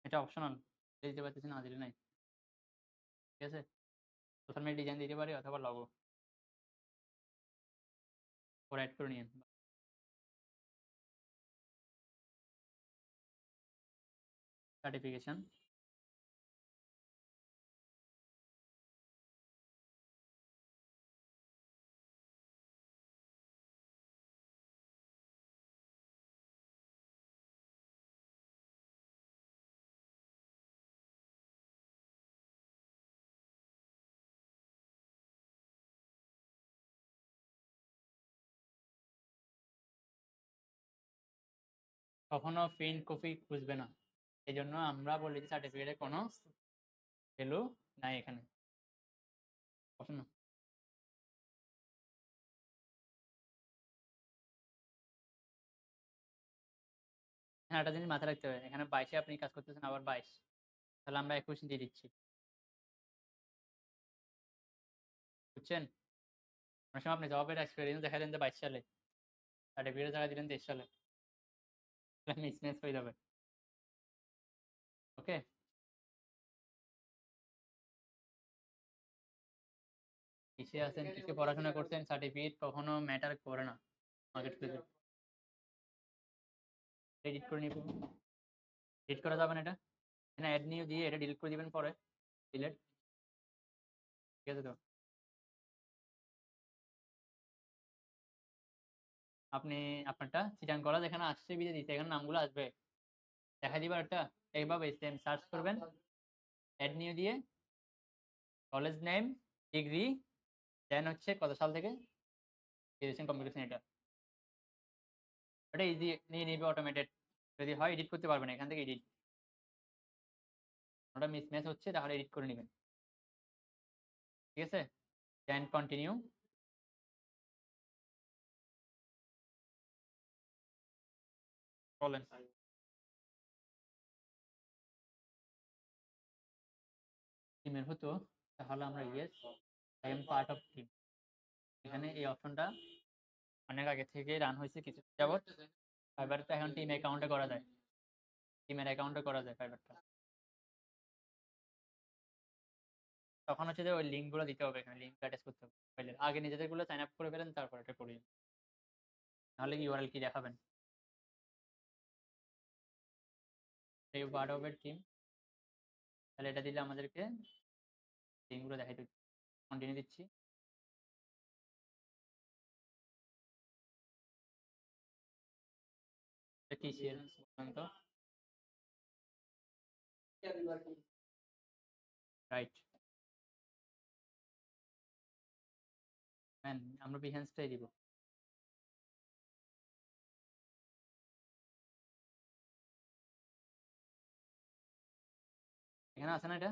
এটা অপশনাল, দিতে পারতেছি না দিলে নাই। ঠিক আছে, সোশ্যাল মিডিয়া ডিজাইন দিতে পারি অথবা লগো, ওরা অ্যাড করে নিন। সার্টিফিকেশন, কখনো প্রিন্ট কপি খুঁজবে না, এই জন্য আমরা বলি যে সার্টিফিকেটে কোনো ভ্যালু নাই এখানে। অপশন হ্যাঁ, একটা জিনিস মাথায় রাখতে হবে, এখানে 22-এ আপনি কাজ করতেছেন, আবার 22, তাহলে আমরা 21 দিয়ে দিচ্ছি। বুঝছেন? অনেক সময় আপনি জবের এক্সপেরিয়েন্স দেখা দেন যে 22 সালে, সার্টিফিকেটের জায়গায় দিলেন 23 সালে, মিসম্যাচ হয়ে যাবে। ওকে, কিসে আছেন, কিসে পড়াশোনা করছেন, সার্টিফিকেট কখনো ম্যাটার করে না মার্কেট প্লেসে। এডিট করে নিব, এডিট করা যাবে না এটা, এখানে অ্যাড নিউ দিয়ে এটা ডিলিট করে দিবেন পরে, ডিলিট। ঠিক আছে তো? আপনি আপনারটা চিটাং কলেজ এখানে আসছে বিদে দিতে, এখানে নামগুলো আসবে দেখা দিবার একটা এইভাবে সেম সার্চ করবেন, অ্যাড নিউ দিয়ে কলেজ নেম, ডিগ্রি, দেন হচ্ছে কত সাল থেকে গ্রাজুয়েশন কমপ্লিট, এটা ওটা ইজি নিয়ে নিবে অটোমেটেড। যদি হয় এডিট করতে পারবেন এখান থেকে, এডিট ওটা মিসম্যাচ হচ্ছে তাহলে এডিট করে নেবেন, ঠিক আছে। দেন কন্টিনিউ, বলেন টিমের হতো তাহলে আমরা yes, I am part of team, এখানে এই অপশনটা অনেক আগে থেকে রান হয়েছে কিছু যাবত। ফাইবারটা এখন টিম অ্যাকাউন্টে করা যায়, টিমের অ্যাকাউন্টে করা যায় ফাইবারটা। তখন হচ্ছে যে ওই লিঙ্কগুলো দিতে হবে, এখানে লিঙ্ক অ্যাটাচ করতে হবে ফাইলের আগে, নিজেদেরগুলো সাইন আপ করে ফেলেন তারপর এটা করি, নাহলে ইউআরএল কি দেখাবেন। এই পার্ট অফ এর টিম, তাহলে এটা দিলে আমাদেরকে লিঙ্কগুলো দেখাই দিচ্ছে। কন্টিনিউ দিচ্ছি, কি শেয়ার বলেন তো, রাইট ম্যান, আমরা বিহেন্সটাই দিব। এখানে আছে না এটা,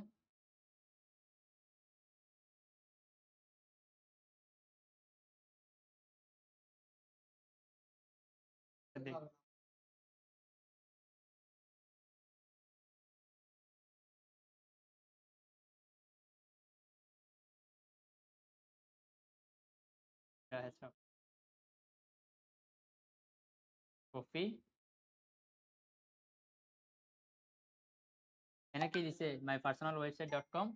দেখ কপি, এখানে কি দিছে my personal website dot com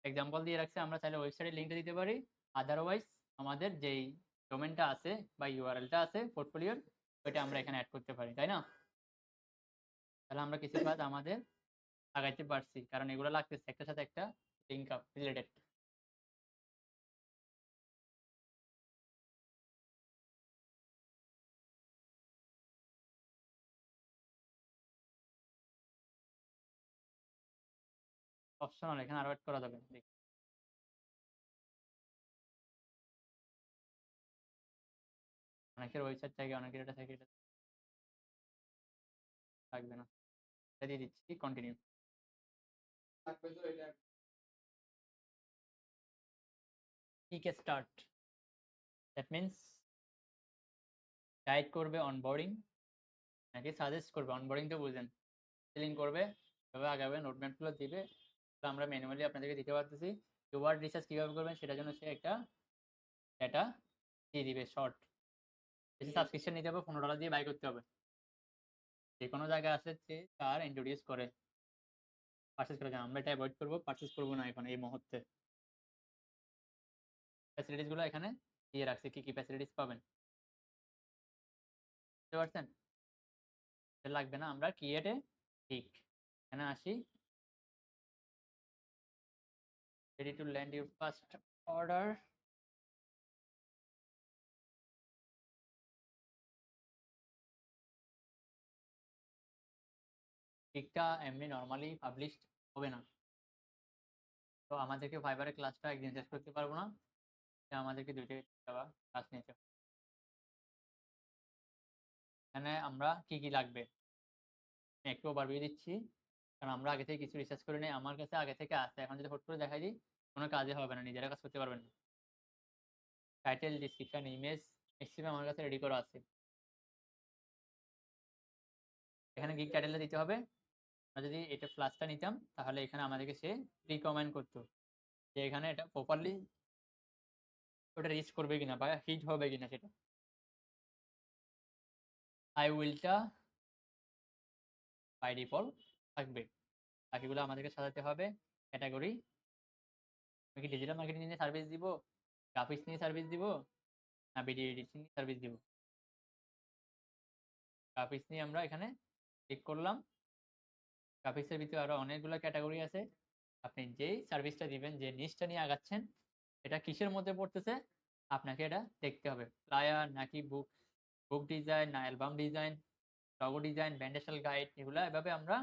example দিয়ে রাখছে, আমরা চাইলে ওয়েবসাইটের লিঙ্কটা দিতে পারি, আদারওয়াইজ আমাদের যেই ডোমেনটা আছে বা ইউআরএলটা আছে পোর্টফোলিওর ওইটা আমরা এখানে অ্যাড করতে পারি, তাই না। তাহলে আমরা কিছু কাজ আমাদের আগাইতে পারছি, কারণ এগুলো লাগতেছে একটার সাথে একটা লিঙ্ক আপ রিলেটেড। অপশনাল এখানে আরো অ্যাড করা যাবে, অনেকের ওয়েবসাইট থাকে, অনেকের এটা থাকে, এটা থাকবে না, এটা দিয়ে দিচ্ছি continue. Kick start, that means guide করবে অনবোর্ডিং, নাকি সাজেস্ট করবে, অনবোর্ডিং তো বুঝেন, সেলিং করবে, তবে আগাবে, নোটম্যাপগুলো দিবে, তো আমরা ম্যানুয়ালি আপনাদেরকে দিতে পারতেছি। ওয়ার্ড রিসার্চ কীভাবে করবেন সেটার জন্য সে একটা ডেটা দিয়ে দিবে শর্ট, বেশি সাবস্ক্রিপশন নিতে হবে, $15 দিয়ে বাই করতে হবে, যে কোনো জায়গায় আসে যে তার ইন্ট্রোডিউস করে পারচেস করার জন্য, আমরা এটা অ্যাভয়েড করবো, পারচেস করবো না এখন এই মুহূর্তে। ফ্যাসিলিটিসগুলো এখানে দিয়ে রাখছে, কী কী ফ্যাসিলিটিস পাবেন, বুঝতে পারছেন, লাগবে না, আমরা ক্রিয়েটে ঠিক এখানে আসি, ready to land your first order, ঠিকটা এমনি নর্মালি পাবলিশ হবে না, তো আমাদেরকে ফাইবারের ক্লাসটা একদিন শেষ করতে পারবো না, আমাদেরকে 2 থেকে 3টা ক্লাস নিতে হবে। এখানে আমরা কি কি লাগবে একটু ওভারভিউ দিচ্ছি, কারণ আমরা আগে থেকে কিছু রিসার্চ করে নিই, আমার কাছে আগে থেকে আসছে, এখন যদি হুট করে দেখাই দিই কোনো কাজে হবে না, নিজেরা কাজ করতে পারবেন না। টাইটেল, ডিসক্রিপশন, ইমেজ ম্যাক্সিমাম আমার কাছে রেডি করা আছে, এখানে গিগ টাইটেলটা দিতে হবে। আমরা যদি এটা প্লাসটা নিতাম তাহলে এখানে আমাদেরকে সে রিকমেন্ড করতো যে এখানে এটা প্রপারলি ওটা রিচ করবে কিনা বা হিট হবে কিনা সেটা। আই উইলটা বাই ডিফল্ট থাকবে, বাকিগুলো আমাদেরকে সাজাতে হবে। ক্যাটাগরি, আমি কি ডিজিটাল মার্কেটিং নিয়ে সার্ভিস দিব, গ্রাফিক্স নিয়ে সার্ভিস দিব, না ভিডিও এডিটিং নিয়ে সার্ভিস দিব। গ্রাফিক্স নিয়ে আমরা এখানে ক্লিক করলাম, গ্রাফিক্সের ভিতরে আরো অনেকগুলো ক্যাটাগরি আছে, আপনি যেই সার্ভিসটা দিবেন, যে নিশটা নিয়ে আগাচ্ছেন এটা কিসের মধ্যে পড়তেছে আপনাকে এটা দেখতে হবে, ফ্লায়ার নাকি বুক, বুক ডিজাইন না অ্যালবাম ডিজাইন, লগো ডিজাইন, ব্যান্ডেশাল গাইড এগুলা এভাবে আমরা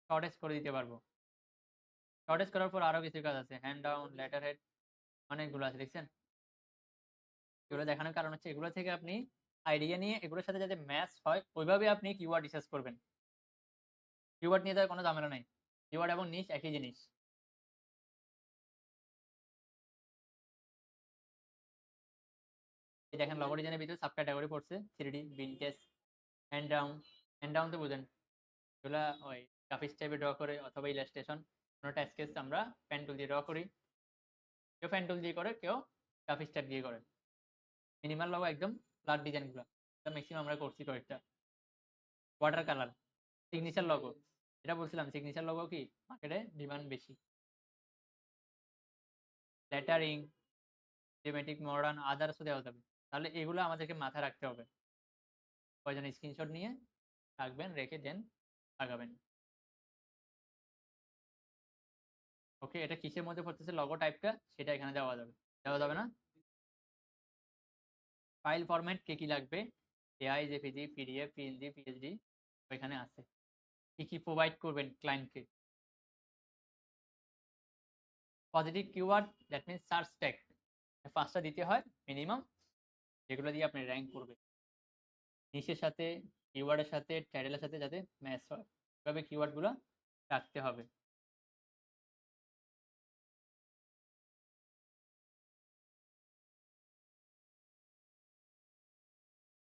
শর্টেজ করে দিতে পারবো। শর্টেজ করার পর আরো কিছু কাজ আছে। হ্যান্ড ডাউন, লেটার হেড অনেকগুলো আছে দেখছেন? এগুলো দেখানোর কারণ হচ্ছে এগুলো থেকে আপনি আইডিয়া নিয়ে এগুলোর সাথে যাতে ম্যাচ হয় ওইভাবে আপনি কিওয়ার্ড রিসার্চ করবেন। কিওয়ার্ড নিয়ে তার কোনো ঝামেলা নাই। কিওয়ার্ড এবং নিশ একই জিনিস। এই দেখেন লগো ডিজাইনের ভিতরে সাব ক্যাটেগরি পড়ছে 3D, vintage, hand down. Hand down তো বুঝেন। এগুলা ওই গ্রাফিক্স টাইপে ড্র করে অথবা ইলাস্ট্রেশন কোনোটা স্কেচ আমরা পেন টুল দিয়ে ড্র করি। কেউ পেন টুল দিয়ে করে, কেউ গ্রাফিক্স টাইপ দিয়ে করে। মিনিমাল লগো একদম ফ্ল্যাট ডিজাইনগুলো ম্যাক্সিমাম আমরা করছি কয়েকটা। ওয়াটার কালার, সিগনেচার লগো, এটা বলছিলাম সিগনেচার লগো কি মার্কেটে ডিমান্ড বেশি। লেটারিং, জিওমেট্রিক, মডার্ন, আদার্সও দেওয়া যাবে। তাহলে এগুলো আমাদেরকে মাথায় রাখতে হবে। কয়জন স্ক্রিনশট নিয়ে রাখবেন, রেখে দেন আগাবেন। ওকে, এটা কিসের মধ্যে পড়তেছে লগো টাইপটা সেটা এখানে দেওয়া যাবে। দেওয়া যাবে না? ফাইল ফরম্যাট কে কি লাগবে? AI, JPG, PDF, PNG, PhD ওইখানে আছে। কি কি প্রোভাইড করবেন ক্লায়েন্টকে? Positive keyword, that means search tag 5টা দিতে হয় মিনিমাম, যেগুলো দিয়ে আপনি র্যাঙ্ক করবেন। নিশের সাথে, কিওয়ার্ডের সাথে, টাইটেলের সাথে যাতে ম্যাচ হয় এভাবে কিওয়ার্ডগুলো রাখতে হবে।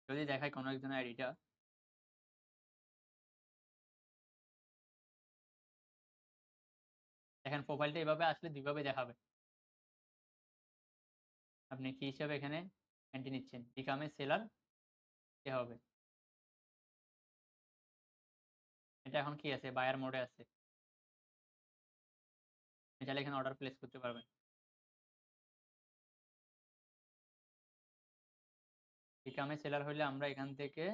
যদি দেখায় কোনো একজনের আইডিটা, দেখেন প্রোফাইলটা এভাবে আসলে দুইভাবে দেখাবে। আপনি কি হিসাবে এখানে এন্ট্রি নিচ্ছেন, বিকাম এ সেলার কে হবে। এটা এখন কি আছে, বায়ার মোডে আছে। চাইলে এখানে অর্ডার প্লেস করতে পারবেন। বিকাম এ সেলার হইলে আমরা এখান থেকে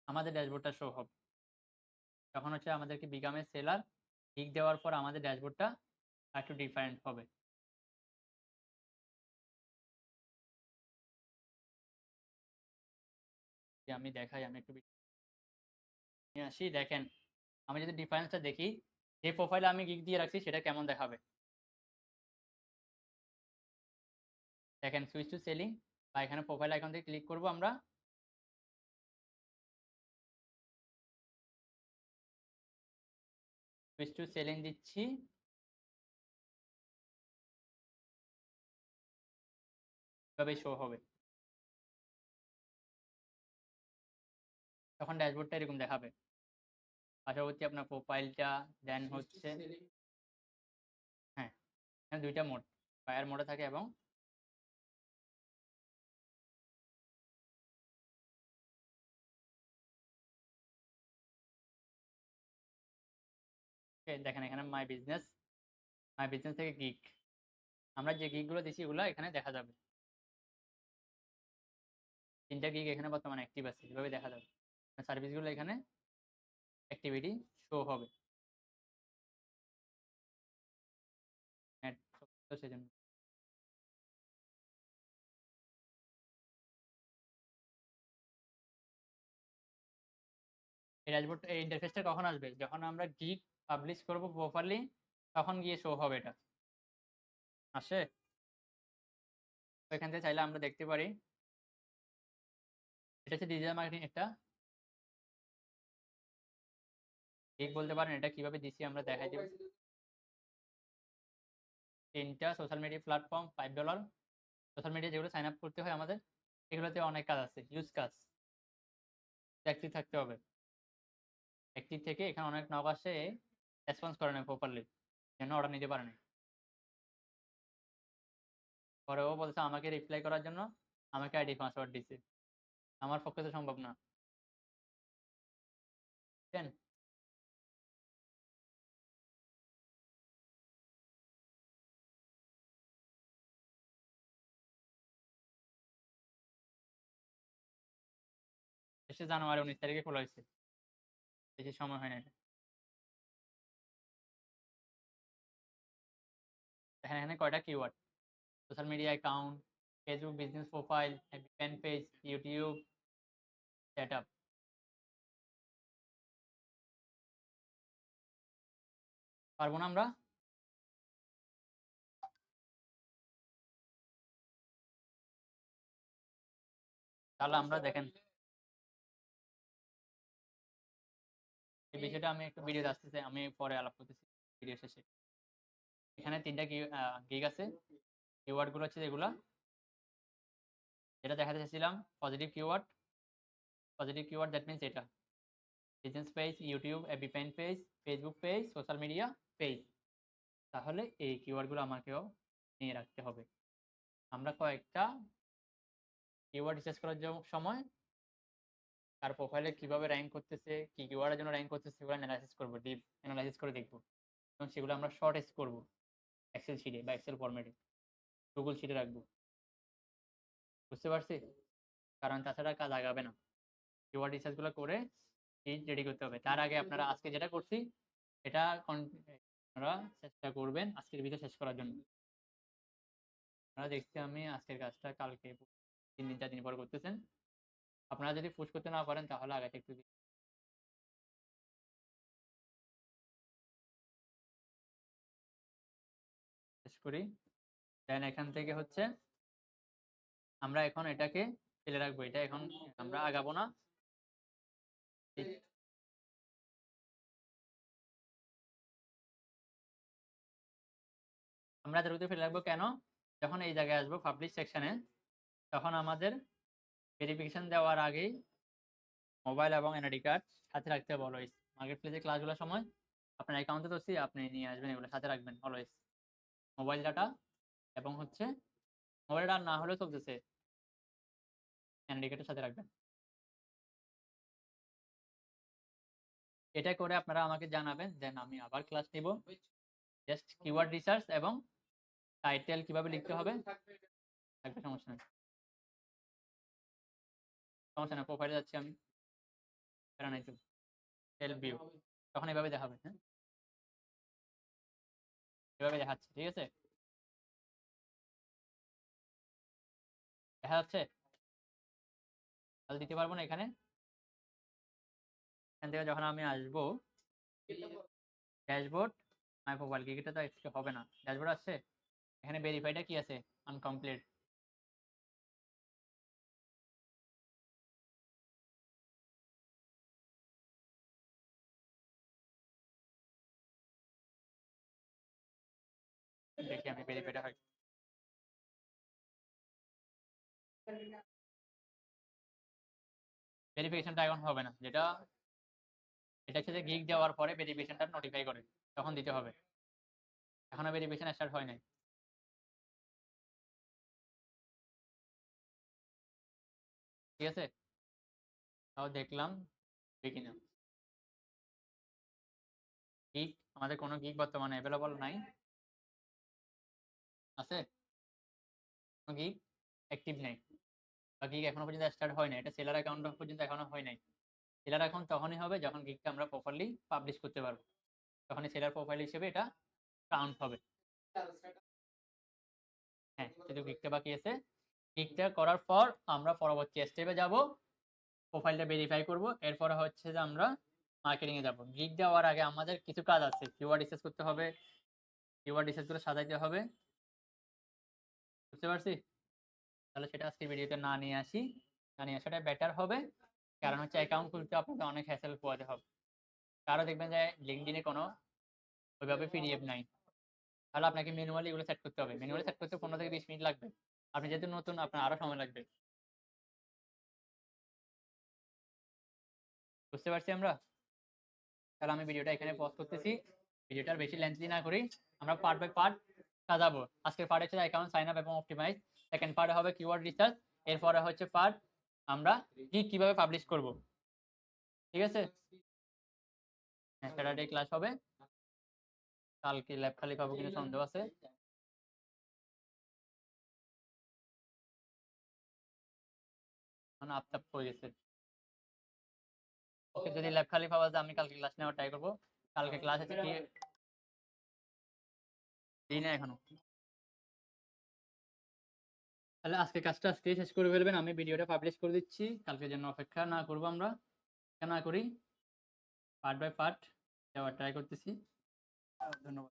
আমাদের ড্যাশবোর্ডটা শো হবে। তখন হচ্ছে আমাদেরকে বিকাম এ সেলার ঠিক দেওয়ার পর আমাদের ড্যাশবোর্ডটা একটু ডিফারেন্ট হবে। যে আমি দেখাই, আমি একটু নিয়ে আসি। দেখেন আমি যদি ডিফারেন্সটা দেখি, যে প্রোফাইলে আমি গিগ দিয়ে রাখছি সেটা কেমন দেখাবে। দেখেন সুইচ টু সেলিং বা এখানে প্রোফাইল আইকন থেকে ক্লিক করব আমরা। সুইচ টু সেলিং দিচ্ছি, এভাবে শো হবে। তখন ড্যাশবোর্ডটা এরকম দেখাবে। পাশাপাশি আপনার প্রোফাইলটা দেন হচ্ছে, হ্যাঁ এখানে দুইটা মোড, বায়ার মোডে থাকে এবং দেখেন এখানে মাই বিজনেস, মাই বিজনেস থেকে গিগ, আমরা যে গিগগুলো দিছি ওগুলো এখানে দেখা যাবে। 3টা গিগ এখানে বর্তমানে অ্যাক্টিভ আছে, এভাবে দেখা যাবে। সার্ভিসগুলো এখানে অ্যাক্টিভিটি শো হবে। তো সেজন্য এই ড্যাশবোর্ড, এই ইন্টারফেসটা কখন আসবে, যখন আমরা গিগ পাবলিশ করব প্রপারলি তখন গিয়ে শো হবে এটা। আসে তো এখান থেকে চাইলে আমরা দেখতে পারি। এটা হচ্ছে ডিজিটাল মার্কেটিং একটা গিগ বলতে পারেন। এটা কিভাবে দিছি আমরা দেখাই দিব। 3টা social media platform, $5। Social media যেগুলো সাইন আপ করতে হয় আমাদের, এগুলোতে অনেক কাজ আছে, ইউজ কাজ। অ্যাক্টিভ থাকতে হবে। অ্যাক্টিভ থেকে এখানে অনেক নক আসে, রেসপন্স করে না প্রপারলি, যেন অর্ডার নিতে পারে না। পরে ও বলছে আমাকে রিপ্লাই করার জন্য আমাকে আইডি পাসওয়ার্ড দিছে, আমার পক্ষে তো সম্ভব না। বুঝছেন? এসে জানুয়ারি 19 তারিখে খোলা হয়েছে, বেশি সময় হয় না এটা। দেখেন এখানে কয়টা keyword, social media account, Facebook business profile, fan page, YouTube setup. পারবো না আমরা? তাহলে আমরা দেখেন এই বিষয়টা আমি একটু ভিডিওতে আসতেছে, আমি পরে আলাপ করতেছি ভিডিও শেষে। এখানে 3টা গিগ আছে। কিওয়ার্ড গুলো হচ্ছে এগুলা, যেটা দেখাতে চাইছিলাম। পজিটিভ কিওয়ার্ড দ্যাট মিনস এটা business page, YouTube, FB fan page, Facebook page, social media page. তাহলে এই কিওয়ার্ডগুলো আমাকেও নিয়ে রাখতে হবে। আমরা কয়েকটা কিওয়ার্ড রিসার্চ করার সময় তার প্রোফাইলে কিভাবে র্যাঙ্ক করতেছে, কি কিওয়ার্ডের জন্য র্যাঙ্ক করতেছে, সেগুলো অ্যানালাইসিস করবো, ডিপ অ্যানালাইসিস করে দেখবো এবং সেগুলো আমরা শর্ট করবো এক্সেল শিটে বা এক্সেল ফরম্যাটে, গুগল শিটে রাখবো। বুঝতে পারছি? কারণ তাছাড়া কাজ আগাবে না। কিওয়ার্ড রিসার্চগুলো করে শিট রেডি করতে হবে। তার আগে আপনারা আজকে যেটা করছি এটা আপনারা চেষ্টা করবেন আজকের ভিতরে শেষ করার জন্য। আপনারা দেখছি আমি আজকের কাজটা কালকে 3 দিন 4 দিন পর করতেছেন। আপনারা যদি পুশ করতে না পারেন তাহলে আগে একটু শেষ করি। দেন এখান থেকে হচ্ছে আমরা এখন এটাকে ফেলে রাখবো, এটা এখন আমরা আগাবো না। আমরা এদের ফেলে রাখবো কেন? যখন এই জায়গায় আসবো পাবলিশ সেকশনে, তখন আমাদের ভেরিফিকেশন দেওয়ার আগেই মোবাইল এবং এনআইডি কার্ড সাথে রাখতে হবে অলওয়েজ। মার্কেট প্লেসে ক্লাসগুলোর সময় আপনার অ্যাকাউন্টে তো আপনি নিয়ে আসবেন, এগুলো সাথে রাখবেন অলওয়েজ। মোবাইল ডাটা এবং হচ্ছে মোবাইল ডাটা না হলেও চলতেছে, এনআইডি কার্ডের সাথে রাখবেন। এটা করে আপনারা আমাকে জানাবেন, দেন আমি আবার ক্লাস নিব। জাস্ট কিওয়ার্ড রিসার্চ এবং টাইটেল কিভাবে লিখতে হবে একটা সমস্যা নেই, সমস্যা নেই। প্রোফাইলে যাচ্ছি আমি, নাই তো সেলফ ভিউ, তখন এভাবে দেখাবে। হ্যাঁ, এভাবে দেখাচ্ছে, ঠিক আছে? দেখা যাচ্ছে? তাহলে দিতে পারবো না এখানে। এখান থেকে যখন আমি আসবো ড্যাশবোর্ড, মাই প্রোফাইল এটা তো আজকে হবে না। ড্যাশবোর্ড আসছে, এখানে ভেরিফাইটা কি আছে? আনকমপ্লিট। দেখি আমি ভেরিফাইটা হয়। ভেরিফিকেশনটা এখন হবে না, যেটা এটা হচ্ছে যে গিগ দেওয়ার পরে ভেরিফিকেশনটা নোটিফাই করে, তখন দিতে হবে। এখনো ভেরিফিকেশন স্টার্ট হয় নাই, ঠিক আছে? তাও দেখলাম দেখি না। গিগ, আমাদের কোনো গিগ বর্তমানে অ্যাভেলেবল নাই। আছে? কোনো গিগ অ্যাক্টিভ নেই, বা গিগ এখনো পর্যন্ত স্টার্ট হয় নাই। এটা সেলার অ্যাকাউন্ট পর্যন্ত এখনো হয় নাই। সেলার অ্যাকাউন্ট তখনই হবে যখন গিগটা আমরা প্রপারলি পাবলিশ করতে পারবো, তখনই সেলার প্রোফাইল হিসেবে এটা কাউন্ট হবে। হ্যাঁ, শুধু গিগটা বাকি আছে। গিগটা করার পর আমরা পরবর্তী স্টেপে যাব, প্রোফাইলটা ভেরিফাই করব। এরপরে হচ্ছে যে আমরা মার্কেটিং এ যাব। গিগ দেওয়ার আগে আমাদের কিছু কাজ আছে, কিওয়ার্ড রিসার্চ করতে হবে, কিওয়ার্ড রিসার্চ করে সাজাইতে হবে। বুঝতে পারছি? তাহলে সেটা আজকে ভিডিওতে না নিয়ে আসি, না নিয়ে আসাটা বেটার হবে। কারণ হচ্ছে অ্যাকাউন্ট খুলতে আপনাকে অনেক হ্যাসেল পোহাতে হবে। কারো দেখবেন যে লিঙ্কডইনে কোনো ওইভাবে পিডিএফ নাই, তাহলে আপনাকে ম্যানুয়ালি এগুলো সেট করতে হবে। ম্যানুয়ালি সেট করতে 15 থেকে 20 মিনিট লাগবে। আপনি যেহেতু নতুন, আপনার আরো সময় লাগবে। বুঝতে পারছি আমরা? তাহলে আমি ভিডিওটা এখানে পজ করতেছি। ভিডিওটার বেশি লেন্থলি না করি, আমরা পার্ট বাই পার্ট সাজাবো। আজকের পার্ট হচ্ছে অ্যাকাউন্ট সাইন আপ এবং অপটিমাইজ। সেকেন্ড পার্টে হবে কিওয়ার্ড রিসার্চ। এরপরে হচ্ছে পার্ট আমরা কিভাবে পাবলিশ করব। ঠিক আছে? হ্যাঁ, স্যাটারডে ক্লাস হবে। কালকে ল্যাব খালি পাবো কিনা সন্দেহ আছে। মানে আপতাপ হয়ে গেছে। ওকে, যদি ল্যাব খালি পাওয়া যায় আমি কালকে ক্লাস নেওয়ার ট্রাই করবো। কালকে ক্লাস আছে কি দিই না এখনো। তাহলে আজকে কাজটা আজকেই শেষ করে ফেলবেন। আমি ভিডিওটা পাবলিশ করে দিচ্ছি। কালকের জন্য অপেক্ষা না করবো আমরা। না করি। পার্ট বাই পার্ট দেওয়ার ট্রাই করতেছি। ধন্যবাদ।